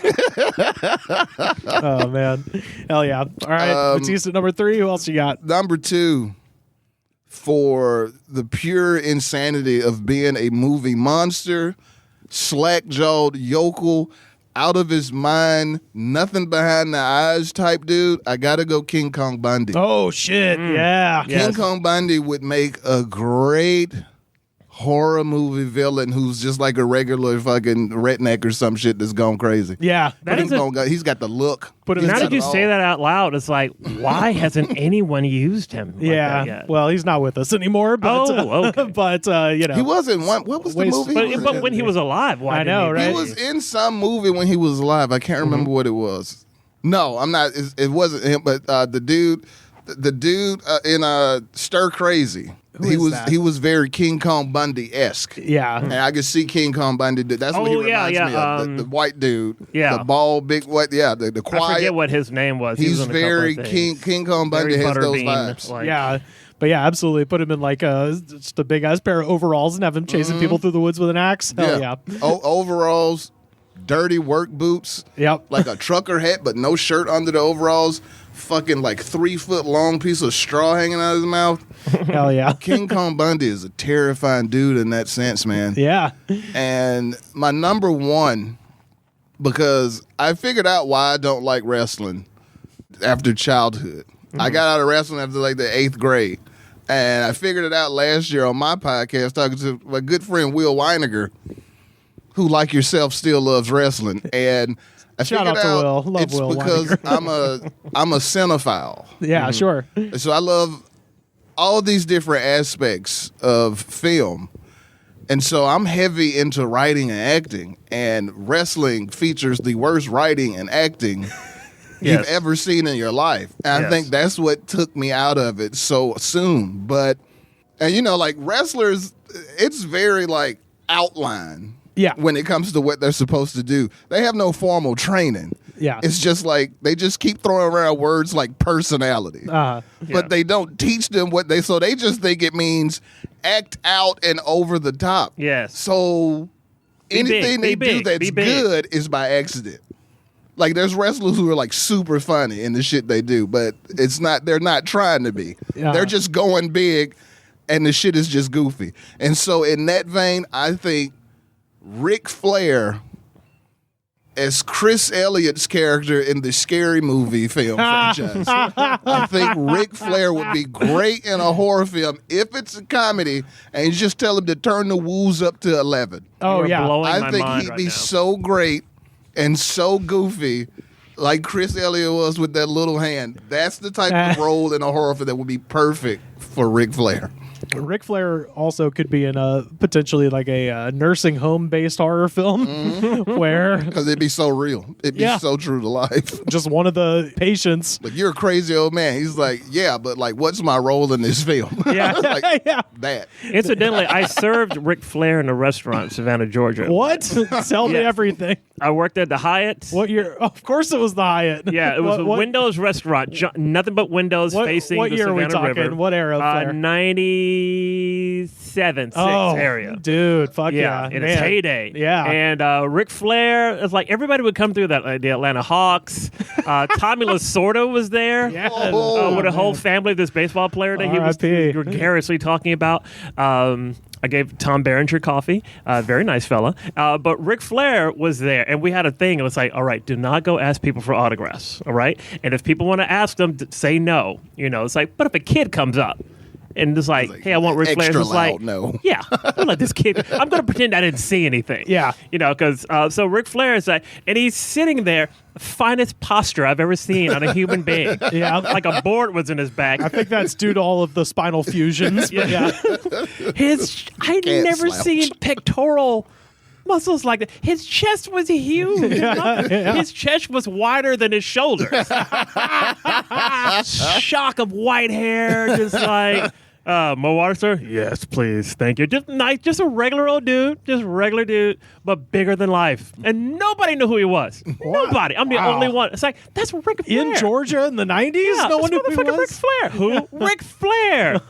Oh, man. Hell yeah. All right. Batista number 3. Who else you got? Number 2, for the pure insanity of being a movie monster, slack-jawed yokel, out of his mind, nothing behind the eyes type dude, I gotta go King Kong Bundy. Oh, shit. Yeah. King Kong Bundy would make a great horror movie villain who's just like a regular fucking redneck or some shit that's gone crazy. Yeah. He's got the look. But now that you say that out loud, it's like, why hasn't anyone used him like that yet? Well, he's not with us anymore. But, okay. But, he wasn't one. What was the movie? But when he was alive, why? I know, right? He was in some movie when he was alive. I can't remember what it was. No, I'm not. It wasn't him, but the dude in Stir Crazy. He was very King Kong Bundy-esque. Yeah. And I could see King Kong Bundy. That's what he reminds me of. The white dude. Yeah. The bald, big, white. Yeah. The quiet. I forget what his name was. He's very King Kong Bundy has those vibes. Yeah. But yeah, absolutely. Put him in like just a big ass pair of overalls and have him chasing people through the woods with an axe. Hell yeah. Overalls, dirty work boots. Yep. Like a trucker hat, but no shirt under the overalls. Fucking like 3-foot long piece of straw hanging out of his mouth. Hell yeah. King Kong Bundy is a terrifying dude in that sense, man. Yeah. And my number 1, because I figured out why I don't like wrestling after childhood. I got out of wrestling after like the 8th grade. And I figured it out last year on my podcast talking to my good friend Will Weiniger, who, like yourself, still loves wrestling. And I shout out to Will. Love it's Will because Weiniger. I'm a cinephile. Yeah, sure. So I love all these different aspects of film. And so I'm heavy into writing and acting. And wrestling features the worst writing and acting you've ever seen in your life. And I think that's what took me out of it so soon. But, and like wrestlers, it's very like outline. Yeah. When it comes to what they're supposed to do. They have no formal training. Yeah. It's just like they just keep throwing around words like personality. But they don't teach them so they just think it means act out and over the top. Yes. So anything they do that's good is by accident. Like there's wrestlers who are like super funny in the shit they do, but they're not trying to be. They're just going big and the shit is just goofy. And so in that vein, I think Ric Flair as Chris Elliott's character in the Scary Movie film franchise. I think Ric Flair would be great in a horror film if it's a comedy, and you just tell him to turn the woos up to 11. Oh, yeah. I think he'd be so great and so goofy, like Chris Elliott was with that little hand. That's the type of role in a horror film that would be perfect for Ric Flair. Ric Flair also could be in a potentially like a nursing home based horror film where because it'd be so real, it'd be so true to life. Just one of the patients, like, you're a crazy old man. He's like, yeah, but like, what's my role in this film? Like, that. Incidentally, I served Ric Flair in a restaurant in Savannah, Georgia. What? Tell me everything. I worked at the Hyatt. What year? Oh, of course it was the Hyatt. Yeah, it was a Windows restaurant. Nothing but windows facing the Savannah River. What year are we talking? What era of Flair? 97, 6 area. Dude, fuck yeah. In its heyday. Yeah. And Ric Flair, it's like everybody would come through that, like the Atlanta Hawks. Tommy Lasorda was there. Yeah. With a whole family of this baseball player that he was gregariously talking about. I gave Tom Berenger coffee. Very nice fella. But Ric Flair was there, and we had a thing. It was like, all right, do not go ask people for autographs, all right? And if people want to ask them, say no. You know, it's like, but if a kid comes up, and it's like, hey, I want Ric Flair. It's like, no. Yeah, don't let this kid. I'm going to pretend I didn't see anything. Yeah. You know, because so Ric Flair is like, and he's sitting there, finest posture I've ever seen on a human being. Yeah. Like a board was in his back. I think that's due to all of the spinal fusions. Yeah. I'd never seen pectoral muscles like that. His chest was huge. His chest was wider than his shoulders. Shock of white hair, just like, more water, sir? Yes, please. Thank you. Just nice, just a regular old dude. Just a regular dude, but bigger than life. And nobody knew who he was. Nobody. I'm the only one. It's like, that's Ric Flair. In Georgia in the 90s? Yeah, no one knew who he was? Ric Flair. Who? Ric Flair.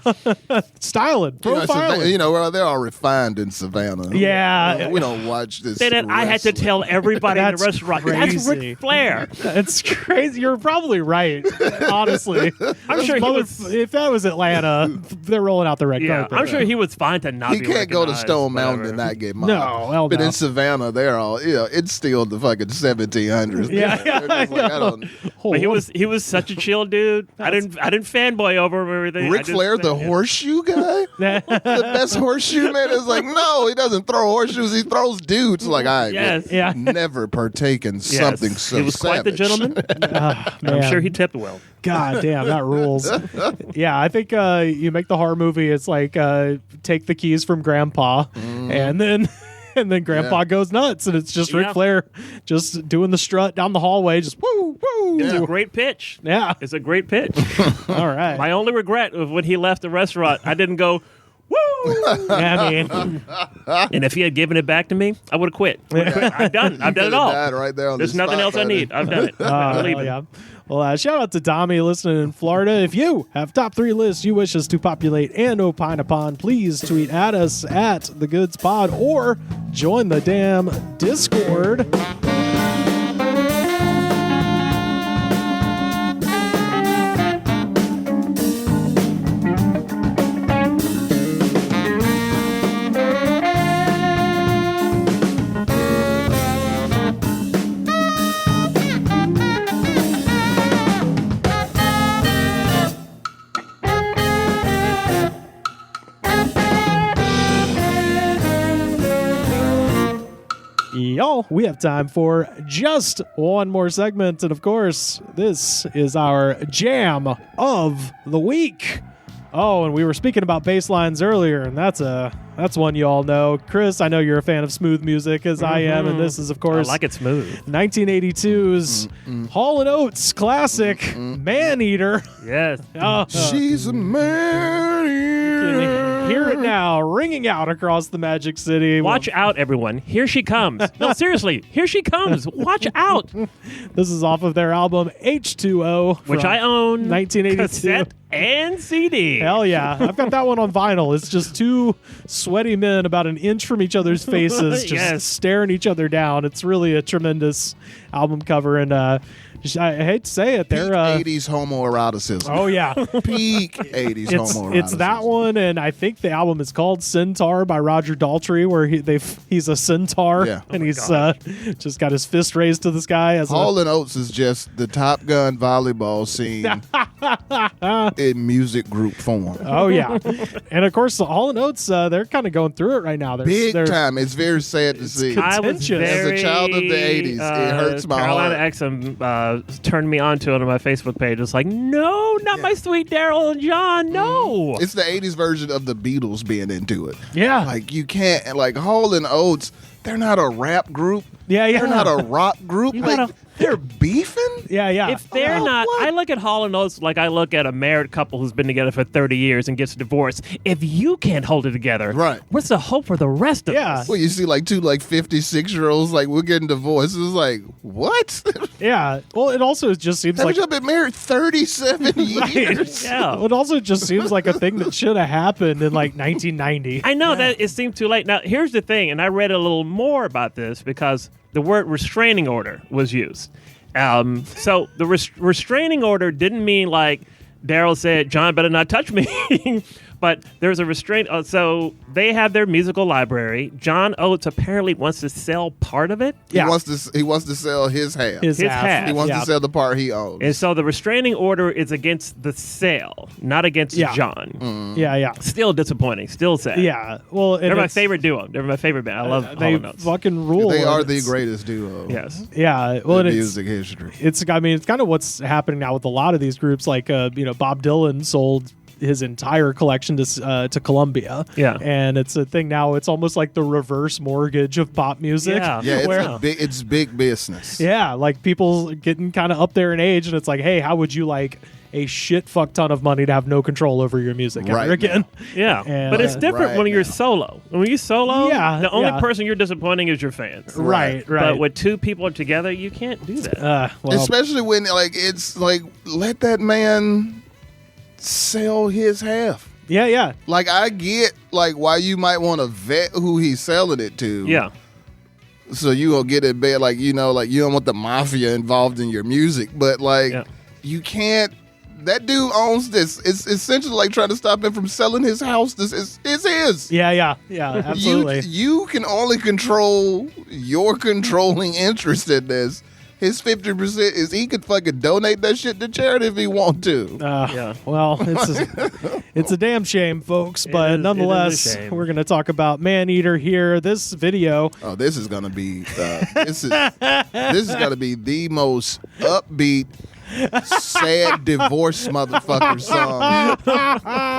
Styling. Profiling. They're all refined in Savannah. Yeah. We don't watch this. I had to tell everybody in the restaurant, that's Ric Flair. That's crazy. You're probably right, honestly. I'm sure if that was Atlanta, they're rolling out the red carpet. I'm sure he was fine to not be recognized. He can't go to Stone Mountain and not get mobbed. No, hell but no. in Savannah, they're all, it's still the fucking 1700s. But he was such a chill dude. I didn't fanboy over him or everything. Ric Flair, the horseshoe guy? The best horseshoe man is like, no, he doesn't throw horseshoes. He throws dudes. Like, never partake in something so He was savage. quite the gentleman. I'm sure he tipped well. God damn, that rules. Yeah, I think you make the horror movie, it's like take the keys from Grandpa, and then Grandpa goes nuts, and it's just Ric Flair just doing the strut down the hallway, just woo, woo. It's a great pitch. Yeah. It's a great pitch. All right. My only regret of when he left the restaurant, I didn't go, woo! I mean, and if he had given it back to me, I would have quit. I've done it all. Right there on There's nothing else I need. I've done it. I'm leaving. Yeah. Well, shout out to Tommy listening in Florida. If you have top 3 lists you wish us to populate and opine upon, please tweet at us at The Goods Pod or join the damn Discord. We have time for just one more segment, and of course, this is our jam of the week. Oh, and we were speaking about bass lines earlier, and that's one you all know. Chris, I know you're a fan of smooth music, as I am, and this is, of course, I like it smooth. 1982's Hall & Oates classic, Maneater. Yes. She's a man-eater. Hear it now, ringing out across the Magic City. Watch out, everyone. Here she comes. No, seriously. Here she comes. Watch out. This is off of their album H2O. Which I own. 1982. Cassette and CD. Hell yeah. I've got that one on vinyl. It's just two sweaty men about an inch from each other's faces, just staring each other down. It's really a tremendous album cover. And I hate to say it, they're 80s homoeroticism. Oh yeah, Peak 80s homoeroticism. It's that one, and I think the album is called Centaur by Roger Daltrey, where he's a centaur, and he's just got his fist raised to the sky. As Hall & Oates is just the Top Gun volleyball scene in music group form. Oh yeah, and of course the Hall & Oates, they're kind of going through it right now. Big time. It's very sad to see. I was very, as a child of the 80s, it hurts my Carolina heart. XM turned me on to it on my Facebook page. It's like, no, not my sweet Daryl and John, no. It's the 80s version of the Beatles being into it. Yeah. Like, you can't, like, Hall & Oates, they're not a rap group. Yeah. They're not a rock group. They're beefing? Yeah. If they're not, I look at Hall & Oates like I look at a married couple who's been together for 30 years and gets divorced. If you can't hold it together, right, what's the hope for the rest of us? Well, you see like two 56-year-olds like, we're getting divorced. It's like, what? Yeah. Well, it also just seems like I've been married 37 years. Yeah. Well, it also just seems like a thing that should have happened in like 1990. I know that it seemed too late. Now, here's the thing, and I read a little more about this because the word restraining order was used. So the restraining order didn't mean like Daryl said, John better not touch me. But there's a restraint. So they have their musical library. John Oates apparently wants to sell part of it. He wants to sell his half. His half. He wants to sell the part he owns. And so the restraining order is against the sale, not against John. Mm. Yeah. Still disappointing. Still sad. Yeah. Well, they're my favorite duo. They're my favorite band. I love they Hall & Oates. fucking rule. They are the greatest duo. Yes. Yeah. Well, in music history. It's kind of what's happening now with a lot of these groups. Like Bob Dylan sold his entire collection to Columbia. Yeah. And it's a thing now. It's almost like the reverse mortgage of pop music. Yeah. It's big business. Yeah. Like people getting kind of up there in age, and it's like, hey, how would you like a shit fuck ton of money to have no control over your music ever again? Yeah. And, but it's different when you're solo. When you solo, the only person you're disappointing is your fans. Right. But when two people are together, you can't do that. Especially when it's like, let that man sell his half. Yeah. Like, I get like why you might want to vet who he's selling it to. Yeah. So you gonna get it bad, like, you don't want the mafia involved in your music, but like you can't. That dude owns this. It's essentially like trying to stop him from selling his house. This is his. Yeah. Absolutely. You can only control your controlling interest in this. His 50% is he could fucking donate that shit to charity if he want to. Well, it's a damn shame, folks. But nonetheless, we're going to talk about Maneater here. This video. Oh, this is going to be this is going to be the most upbeat, sad divorce motherfucker song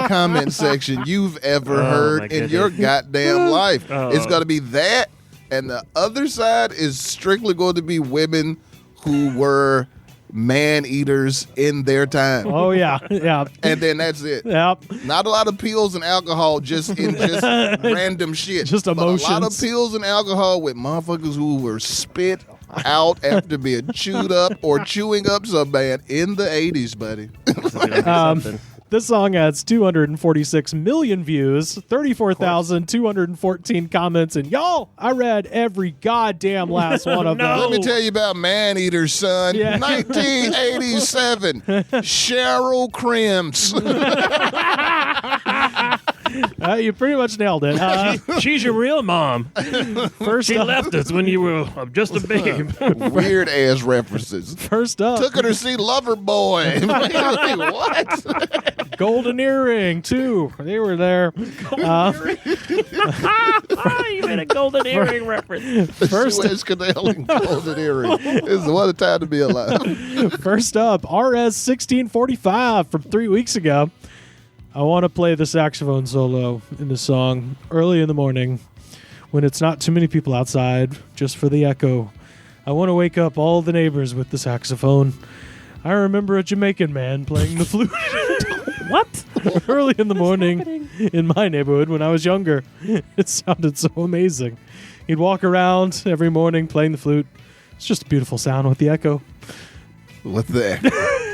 comment section you've ever heard in your goddamn life. It's going to be that, and the other side is strictly going to be women who were man-eaters in their time. Oh, yeah. And then that's it. Yep. Not a lot of pills and alcohol, just random shit. Just emotions. But a lot of pills and alcohol with motherfuckers who were spit out after being chewed up or chewing up some man in the 80s, buddy. This song has 246 million views, 34,214 comments, and y'all, I read every goddamn last one of them. Let me tell you about Maneater, son. Yeah. 1987. Cheryl Crims. You pretty much nailed it. She's your real mom. She left us when you were just a babe. Weird ass references. First up, took her to see Loverboy. What? Golden Earring too. They were there. You made a golden earring reference. First, Suez Canal and golden earring. This is what a time to be alive. First up, RS 1645 from 3 weeks ago. I want to play the saxophone solo in the song early in the morning when it's not too many people outside, just for the echo. I want to wake up all the neighbors with the saxophone. I remember a Jamaican man playing the flute. What? Early in the morning in my neighborhood when I was younger. It sounded so amazing. He'd walk around every morning playing the flute. It's just a beautiful sound with the echo. With the echo.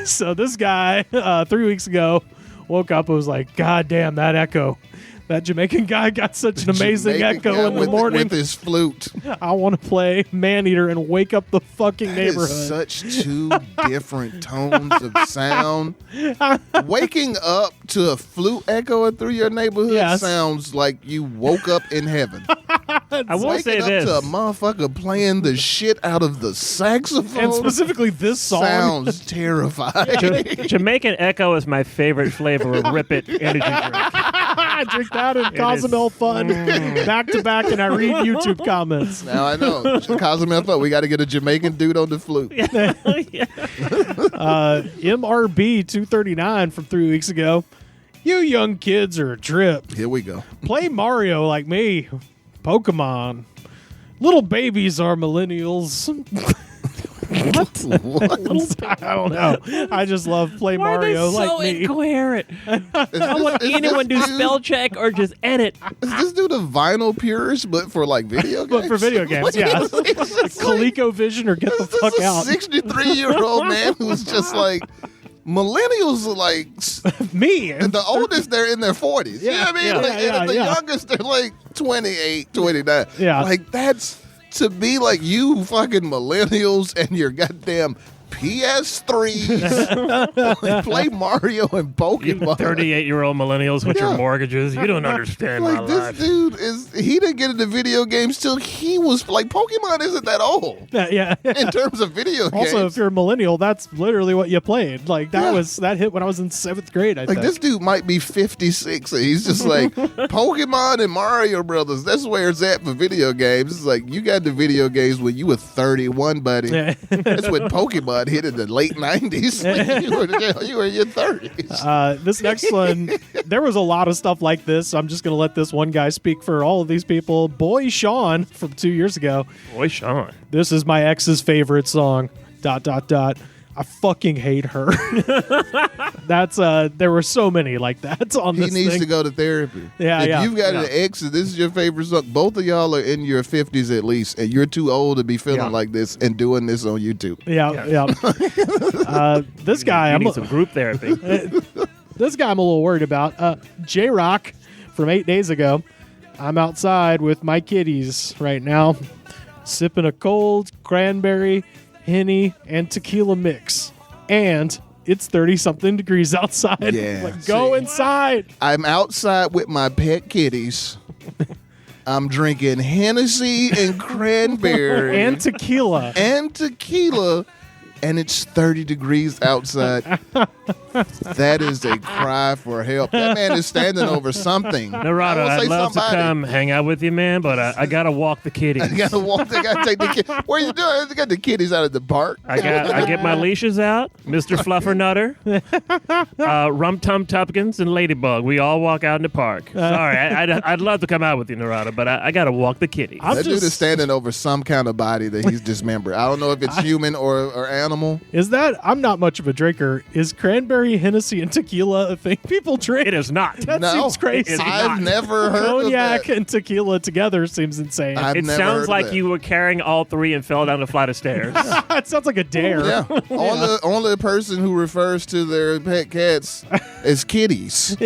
So this guy, 3 weeks ago, woke up and was like, God damn, that echo. That Jamaican guy got such an amazing echo in the morning. With his flute. I want to play Maneater and wake up the fucking neighborhood. Is such two different tones of sound. Waking up to a flute echoing through your neighborhood sounds like you woke up in heaven. I will say this. Waking up to a motherfucker playing the shit out of the saxophone. And specifically this song. Sounds terrifying. Jamaican Echo is my favorite flavor of Rip It energy drink. I drink that in Cozumel Fun back to back, and I read YouTube comments. Now I know. Cozumel Fun. We got to get a Jamaican dude on the flute. MRB 239 from 3 weeks ago. You young kids are a trip. Here we go. Play Mario like me. Pokemon. Little babies are millennials. What? I don't know. I just love play Why Mario are they like so me. incoherent? I want anyone do spell check or just edit. Is this dude a vinyl purist, but for like video games? But for video games, yeah. ColecoVision or get the fuck out. 63-year-old man who's just like, millennials are like me. The oldest, they're in their 40s. Yeah, You know what I mean? And the youngest, they're like 28, 29. Yeah. Like, that's to be like you fucking millennials and your goddamn PS3s. Play Mario and Pokemon. You 38-year-old millennials with your mortgages. You don't understand like, my life. This dude he didn't get into video games till he was like, Pokemon isn't that old. Yeah. In terms of video games. Also, if you're a millennial, that's literally what you played. Like that hit when I was in 7th grade, I think. This dude might be 56 and he's just like, Pokemon and Mario Brothers, that's where it's at for video games. It's like, you got the video games when you were 31, buddy. That's when Pokemon hit in the late 90s. You were in your 30s. This next one, there was a lot of stuff like this. I'm just going to let this one guy speak for all of these people. Boy Sean from 2 years ago. Boy Sean. This is my ex's favorite song. ... I fucking hate her. That's there were so many like that on this He needs thing. to go to therapy. If you've got an ex and this is your favorite song, both of y'all are in your 50s at least, and you're too old to be feeling like this and doing this on YouTube. This guy, you need some group therapy. This guy I'm a little worried about. J-Rock from 8 days ago. I'm outside with my kitties right now, sipping a cold cranberry, Henny, and tequila mix. And it's 30-something degrees outside. Yeah. Go inside. I'm outside with my pet kitties. I'm drinking Hennessy and cranberry. And tequila. And it's 30 degrees outside. That is a cry for help. That man is standing over something. Narado, I'd love to come hang out with you, man, but I gotta walk the kitties. I gotta take the kids. What are you doing? I got the kitties out of the park. I get my leashes out, Mr. Fluffernutter, Rum Tum Tupkins, and Ladybug. We all walk out in the park. Sorry, I'd love to come out with you, Narado, but I gotta walk the kitties. That dude is standing over some kind of body that he's dismembered. I don't know if it's human or animal. Is that? I'm not much of a drinker. Is cranberry, Hennessy, and tequila a thing people drink? It is not. That seems crazy. I've never heard Cognac of that. and tequila together seems insane. It sounds like you were carrying all three and fell down a flight of stairs. It sounds like a dare. Yeah. Only person who refers to their pet cats as kitties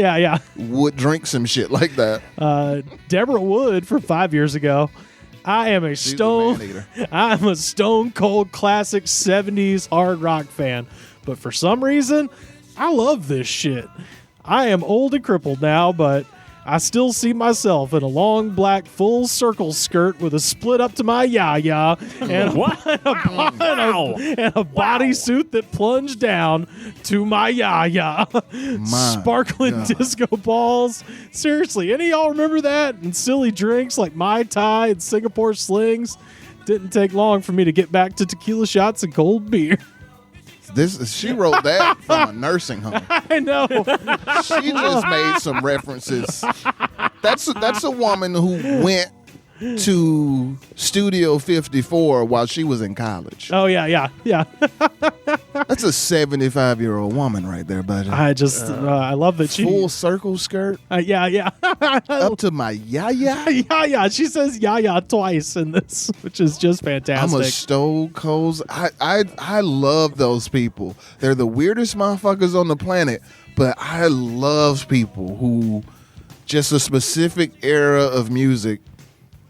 would drink some shit like that. Deborah Wood from 5 years ago. I'm a stone cold classic 70s hard rock fan. But for some reason, I love this shit. I am old and crippled now, but I still see myself in a long black full circle skirt with a split up to my yaya and a bodysuit that plunged down to my yaya. Sparkling disco balls. Seriously, any of y'all remember that? And silly drinks like Mai Tai and Singapore slings. Didn't take long for me to get back to tequila shots and cold beer. She wrote that from a nursing home. I know. She just made some references. That's a woman who went to Studio 54 while she was in college. Oh, yeah. That's a 75-year-old woman right there, buddy. I just, I love that she... Full circle skirt? Yeah. Up to my yaya? Yeah. She says yaya twice in this, which is just fantastic. I'm a stone cold... I love those people. They're the weirdest motherfuckers on the planet, but I love people who just a specific era of music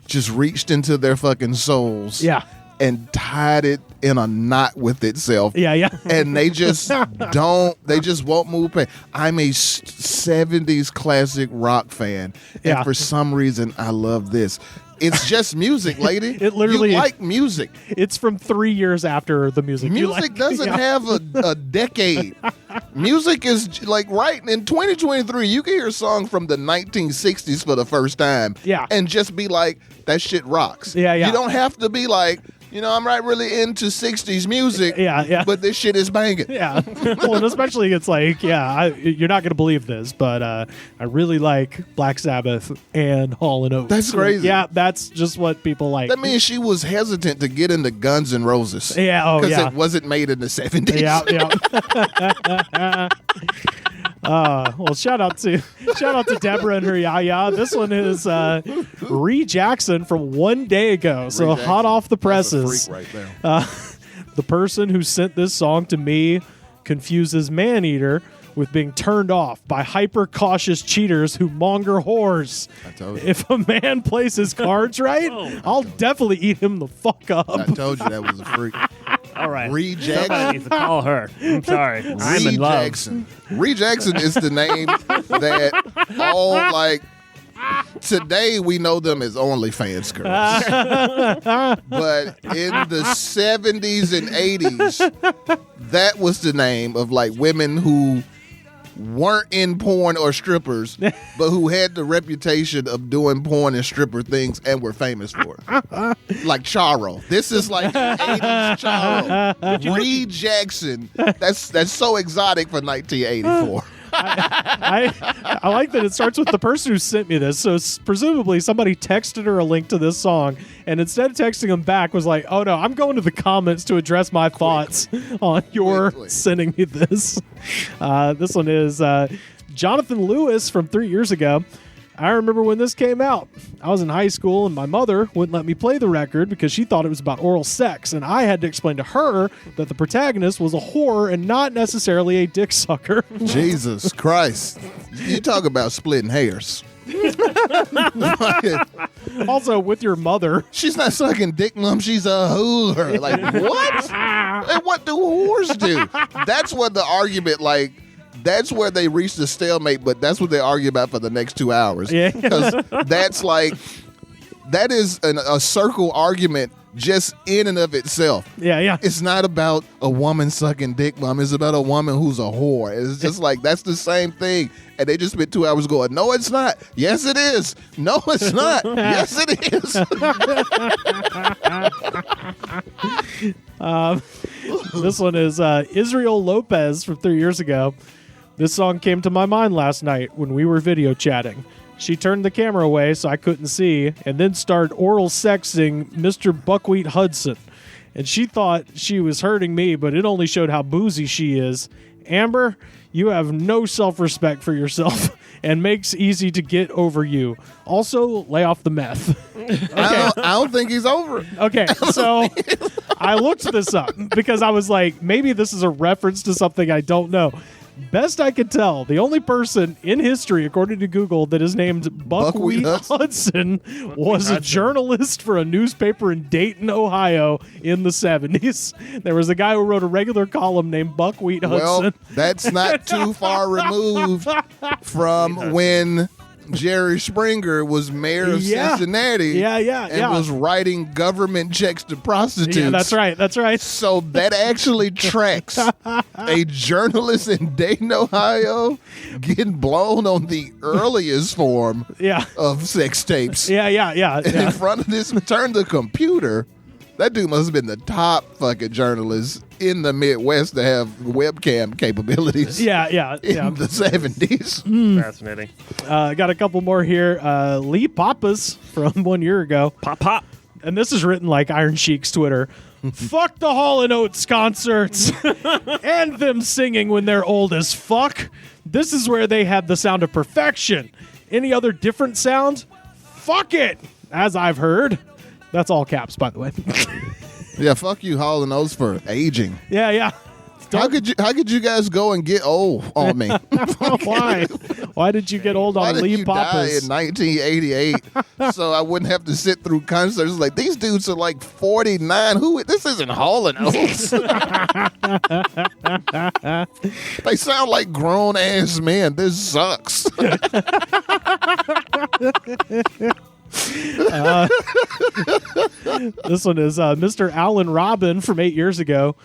just reached into their fucking souls. Yeah. And tied it in a knot with itself. Yeah. And they just won't move past. I'm a 70s classic rock fan. Yeah. And for some reason, I love this. It's just music, lady. It literally you like music. It's from 3 years after the music. Music doesn't have a decade. Music is like right in 2023. You can hear a song from the 1960s for the first time, and just be like, "That shit rocks." Yeah. You don't have to be like, I'm not really into 60s music, but this shit is banging. Yeah. Well, and especially it's like, you're not going to believe this, but I really like Black Sabbath and Hall & Oates. That's crazy. Yeah, that's just what people like. That means she was hesitant to get into Guns N' Roses. Yeah, because it wasn't made in the 70s. Yeah. Well, shout out to Deborah and her yaya. This one is Ree Jackson from 1 day ago, so hot off the presses. That's a freak right there. The person who sent this song to me confuses Maneater with being turned off by hyper-cautious cheaters who monger whores. I told you. If a man plays his cards right, I'll definitely eat him the fuck up. I told you that was a freak. All right. Ree Jackson. Somebody needs to call her. I'm sorry. I'm in love. Jackson. Ree Jackson is the name that all like today we know them as OnlyFans girls. But in the 70s and 80s, that was the name of like women who weren't in porn or strippers, but who had the reputation of doing porn and stripper things and were famous for it. Like Charo. This is like 80s Charo. Ree Jackson. That's so exotic for 1984. I like that it starts with the person who sent me this. So presumably somebody texted her a link to this song, and instead of texting them back was like, "Oh no, I'm going to the comments to address my thoughts on your sending me this." This one is Jonathan Lewis from 3 years ago. I remember when this came out. I was in high school, and my mother wouldn't let me play the record because she thought it was about oral sex, and I had to explain to her that the protagonist was a whore and not necessarily a dick sucker. Jesus Christ. You talk about splitting hairs. Also, with your mother. She's not sucking dick, Mom. She's a hooler. Like, what? And what do whores do? That's what the argument, like, that's where they reach the stalemate, but that's what they argue about for the next 2 hours. Yeah. Because that's like, that is a circle argument just in and of itself. Yeah. It's not about a woman sucking dick, Mom. It's about a woman who's a whore. It's just like, that's the same thing. And they just spent 2 hours going, no, it's not. Yes, it is. No, it's not. Yes, it is. This one is Israel Lopez from 3 years ago. This song came to my mind last night when we were video chatting. She turned the camera away so I couldn't see, and then started oral sexing Mr. Buckwheat Hudson. And she thought she was hurting me, but it only showed how boozy she is. Amber, you have no self-respect for yourself and makes easy to get over you. Also, lay off the meth. Okay. I don't think he's over it. Okay, so I looked this up because I was like, maybe this is a reference to something I don't know. Best I could tell, the only person in history, according to Google, that is named Buckwheat Hudson was a journalist for a newspaper in Dayton, Ohio in the 70s. There was a guy who wrote a regular column named Buckwheat Hudson. Well, that's not too far removed from when Jerry Springer was mayor of Cincinnati and was writing government checks to prostitutes. Yeah, that's right. So that actually tracks. A journalist in Dayton, Ohio getting blown on the earliest form of sex tapes. Yeah. In front of this, turn the computer. That dude must have been the top fucking journalist in the Midwest to have webcam capabilities. Yeah. In the 70s. Fascinating. Got a couple more here. Lee Papas from 1 year ago. Pop. And this is written like Iron Sheik's Twitter. Fuck the Hall & Oates concerts and them singing when they're old as fuck. This is where they had the sound of perfection. Any other different sound? Fuck it, as I've heard. That's all caps, by the way. Yeah, fuck you, Hall & Oates, for aging. Yeah. How could you guys go and get old on me? Why? Why did you get old on Lee Papas? Die in 1988 so I wouldn't have to sit through concerts like these dudes are like 49. This isn't Hall & Oates. They sound like grown ass men. This sucks. This one is Mr. Alan Robin from 8 years ago.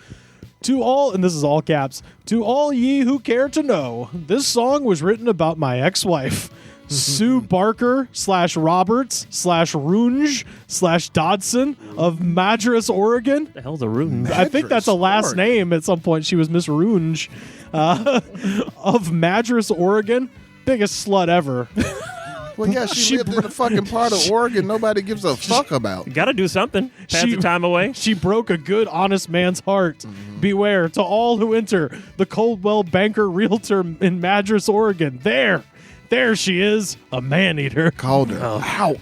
To all, and this is all caps, to all ye who care to know, this song was written about my ex-wife, Sue Barker /Roberts/Runge /Dodson of Madras, Oregon. The hell's a Runge? I think that's a last name at some point. She was Miss Runge of Madras, Oregon. Biggest slut ever. Well, yeah, she lived in the fucking part of Oregon nobody gives a fuck about. You got to do something. Pass the time away. She broke a good, honest man's heart. Beware to all who enter the Coldwell Banker Realtor in Madras, Oregon. There she is, a man-eater. Called her. Ow.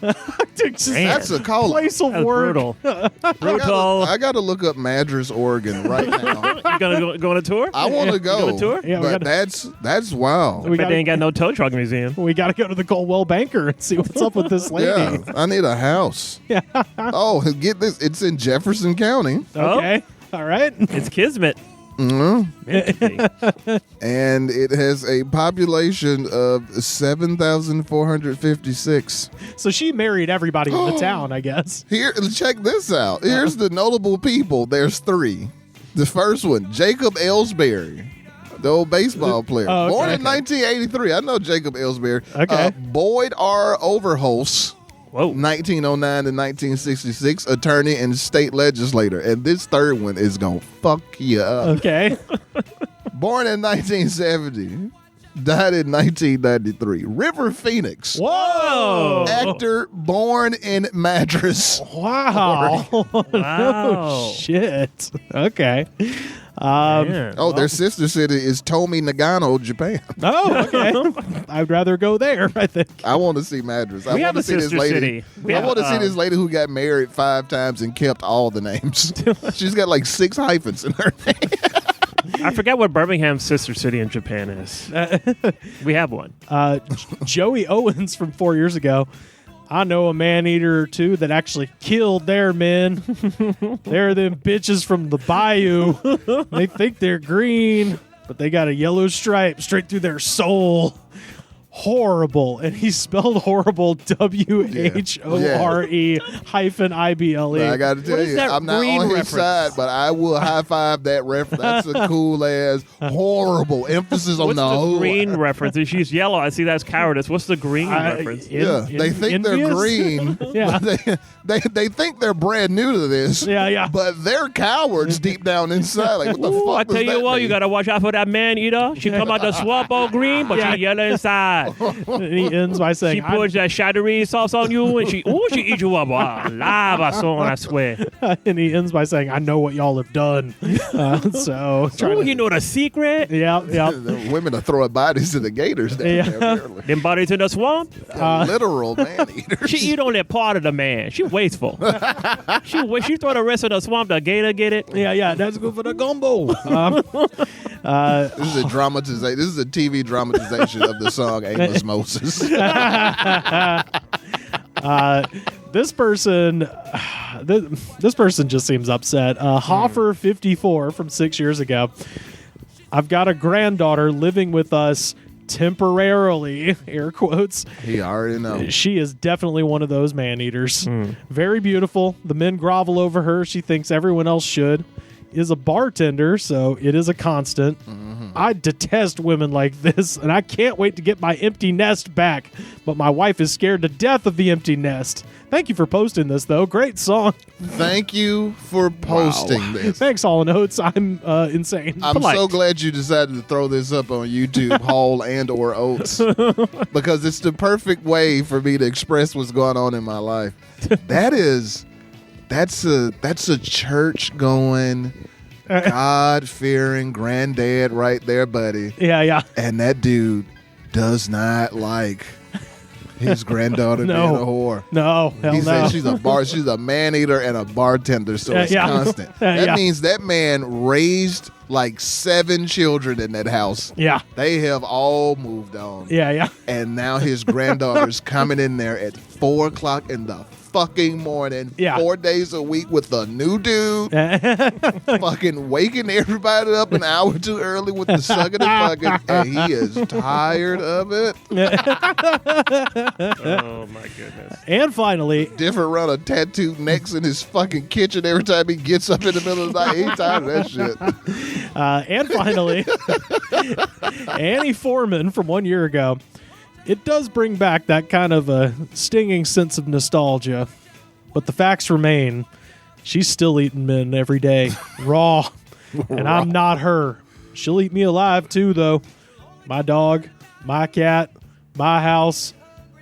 That's a call. Place of work. Brutal. Brutal. I got to look up Madras, Oregon right now. You gonna go on a tour? I want to go. You on a tour? Yeah, but that's wild. But they ain't got no tow truck museum. We got to go to the Coldwell Banker and see what's up with this lady. Yeah, I need a house. Yeah. Oh, get this. It's in Jefferson County. Okay. All right. It's Kismet. And it has a population of 7,456. So she married everybody in the town, I guess. Here, check this out. Here's the notable people. There's 3. The first one, Jacob Ellsbury, the old baseball player. Oh, okay. Born in 1983. I know Jacob Ellsbury. Okay. Boyd R. Overholtz. Whoa. 1909 to 1966, attorney and state legislator. And this third one is going to fuck you up. Okay. Born in 1970, died in 1993. River Phoenix. Whoa. Actor born in Madras. Wow. Wow. No shit. Okay. Their sister city is Tomi Nagano, Japan. Oh, okay. I'd rather go there, I think. I want to see Madras. I We have want to a see this sister lady. city. I want to see this lady who got married 5 times and kept all the names. She's got like 6 hyphens in her name. I forget what Birmingham's sister city in Japan is. We have one. Joey Owens from 4 years ago. I know a man-eater or two that actually killed their men. They're them bitches from the bayou. They think they're green, but they got a yellow stripe straight through their soul. Horrible. And he spelled horrible WHORE-IBLE. I got to tell you, I'm not on his side, but I will high-five that reference. That's a cool-ass, horrible emphasis on What's the whole. green reference? If she's yellow, I see that's cowardice. What's the green reference? They think they're green. Yeah. But they think they're brand new to this. Yeah. But they're cowards deep down inside. Like, what the fuck I tell does you that what, mean? you gotta watch out for that man-eater. She come out the swamp all green, but she yellow inside. And he ends by saying, She pours that Chardonnay sauce on you, and she eat you up. Wow, lava song, I swear. and he ends by saying, I know what y'all have done. You know the secret? Yeah. The women are throwing bodies to the gators down there, apparently. Them bodies in the swamp? Literal man-eaters. She eat only part of the man. She wasteful. She throw the rest of the swamp, the gator get it. Yeah, that's good for the gumbo. This is a dramatization. This is a TV dramatization of the song Amos Moses. This person just seems upset. Hoffer 54 from 6 years ago. I've got a granddaughter living with us temporarily, air quotes. He already knows. She is definitely one of those man-eaters. Very beautiful. The men grovel over her. She thinks everyone else should. Is a bartender, so it is a constant. I detest women like this, and I can't wait to get my empty nest back. But my wife is scared to death of the empty nest. Thank you for posting this, though. Great song. Thank you for posting this. Thanks, Hall & Oates. I'm insane. I'm Polite. so glad you decided to throw this up on YouTube, Hall and or Oates, because it's the perfect way for me to express what's going on in my life. That's a church going, God fearing granddad right there, buddy. Yeah. And that dude does not like His granddaughter being a whore. No, hell he no. said she's a man-eater and a bartender, so it's constant. That means that man raised like 7 children in that house. Yeah. They have all moved on. Yeah. And now his granddaughter's coming in there at 4 o'clock in the fucking morning, 4 days a week with a new dude, fucking waking everybody up an hour too early with the sucking and fucking, and he is tired of it. Oh my goodness. And finally, different run of tattooed necks in his fucking kitchen every time he gets up in the middle of the night. He's tired of that shit. And finally, Annie Foreman from 1 year ago. It does bring back that kind of a stinging sense of nostalgia, but the facts remain. She's still eating men every day, raw, and I'm not her. She'll eat me alive too, though. My dog, my cat, my house,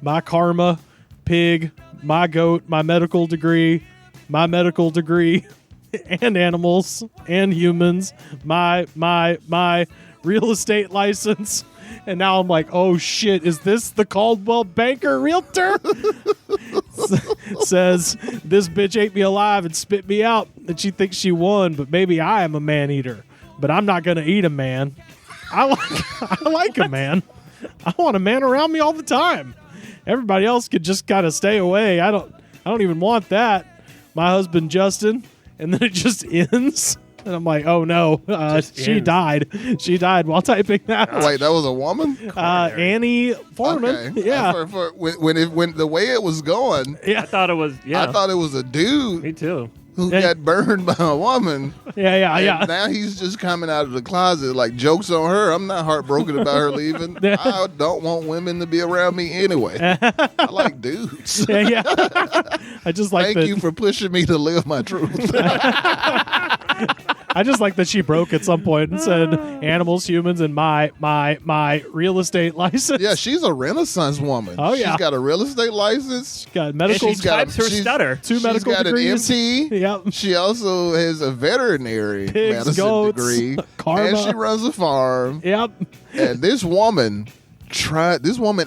my karma, pig, my goat, my medical degree, and animals, and humans, my real estate license. And now I'm like, oh shit, is this the Caldwell Banker realtor? Says, this bitch ate me alive and spit me out, and she thinks she won, but maybe I am a man-eater. But I'm not going to eat a man. I like a man. I want a man around me all the time. Everybody else could just kind of stay away. I don't even want that. My husband, Justin, and then it just ends. And I'm like, oh no, she died. She died while typing that. Wait, that was a woman? Annie Foreman. Okay. Yeah. When the way it was going, I thought it was. Yeah, I thought it was a dude. Me too. Who got burned by a woman. Yeah. Now he's just coming out of the closet like, joke's on her. I'm not heartbroken about her leaving. I don't want women to be around me anyway. I like dudes. Yeah. I just like Thank you for pushing me to live my truth. I just like that she broke at some point and said animals, humans, and my real estate license. Yeah, she's a Renaissance woman. Oh, yeah. She's got a real estate license. She's got medical. And she types her stutter. 2 medical degrees. She's got an MT. Yep. She also has a veterinary Pigs, medicine goats, degree. karma. And she runs a farm. Yep. And this woman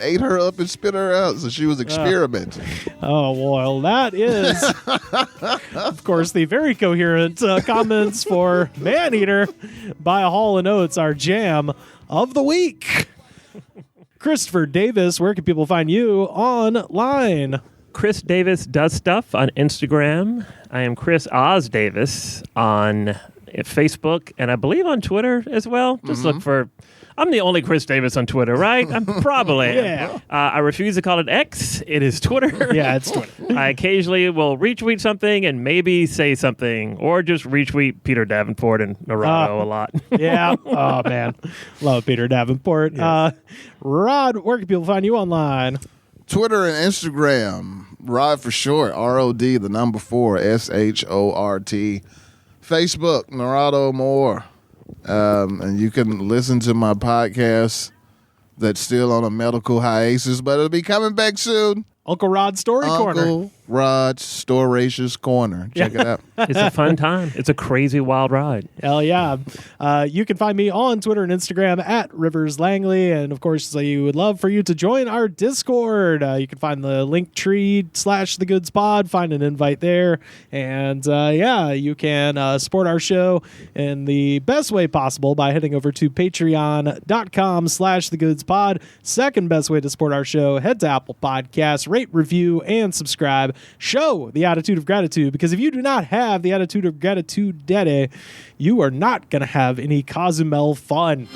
ate her up and spit her out, so she was experimenting. Oh, well, that is, of course, the very coherent comments for Maneater by Hall & Oates, our jam of the week. Christopher Davis, where can people find you online? Chris Davis does stuff on Instagram. I am Chris Oz Davis on Facebook, and I believe on Twitter as well. Just look for... I'm the only Chris Davis on Twitter, right? I'm probably. Yeah. I refuse to call it X. It is Twitter. Yeah, it's Twitter. I occasionally will retweet something and maybe say something, or just retweet Peter Davenport and Narado a lot. Yeah. Oh, man. Love Peter Davenport. Yes. Rod, where can people find you online? Twitter and Instagram. Rod for short. ROD, the number 4, SHORT. Facebook, Narado Moore. And you can listen to my podcast that's still on a medical hiatus, but it'll be coming back soon. Uncle Rod's Story Corner. Uncle Rod's Storacious Corner. Check it out. It's a fun time. It's a crazy, wild ride. Hell yeah. You can find me on Twitter and Instagram at Rivers Langley. And of course, we would love for you to join our Discord. You can find the link tree /The Goods Pod, find an invite there. And you can support our show in the best way possible by heading over to patreon.com/The Goods Pod. Second best way to support our show, head to Apple Podcasts, rate, review, and subscribe. Show the attitude of gratitude, because if you do not have the attitude of gratitude, Daddy, you are not going to have any Cozumel fun.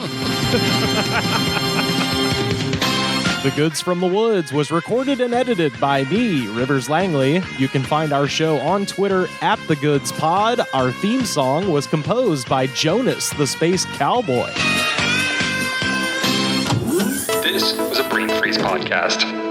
The Goods from the Woods was recorded and edited by me, Rivers Langley. You can find our show on Twitter at The Goods Pod. Our theme song was composed by Jonas, the Space Cowboy. This was a Brain Freeze podcast.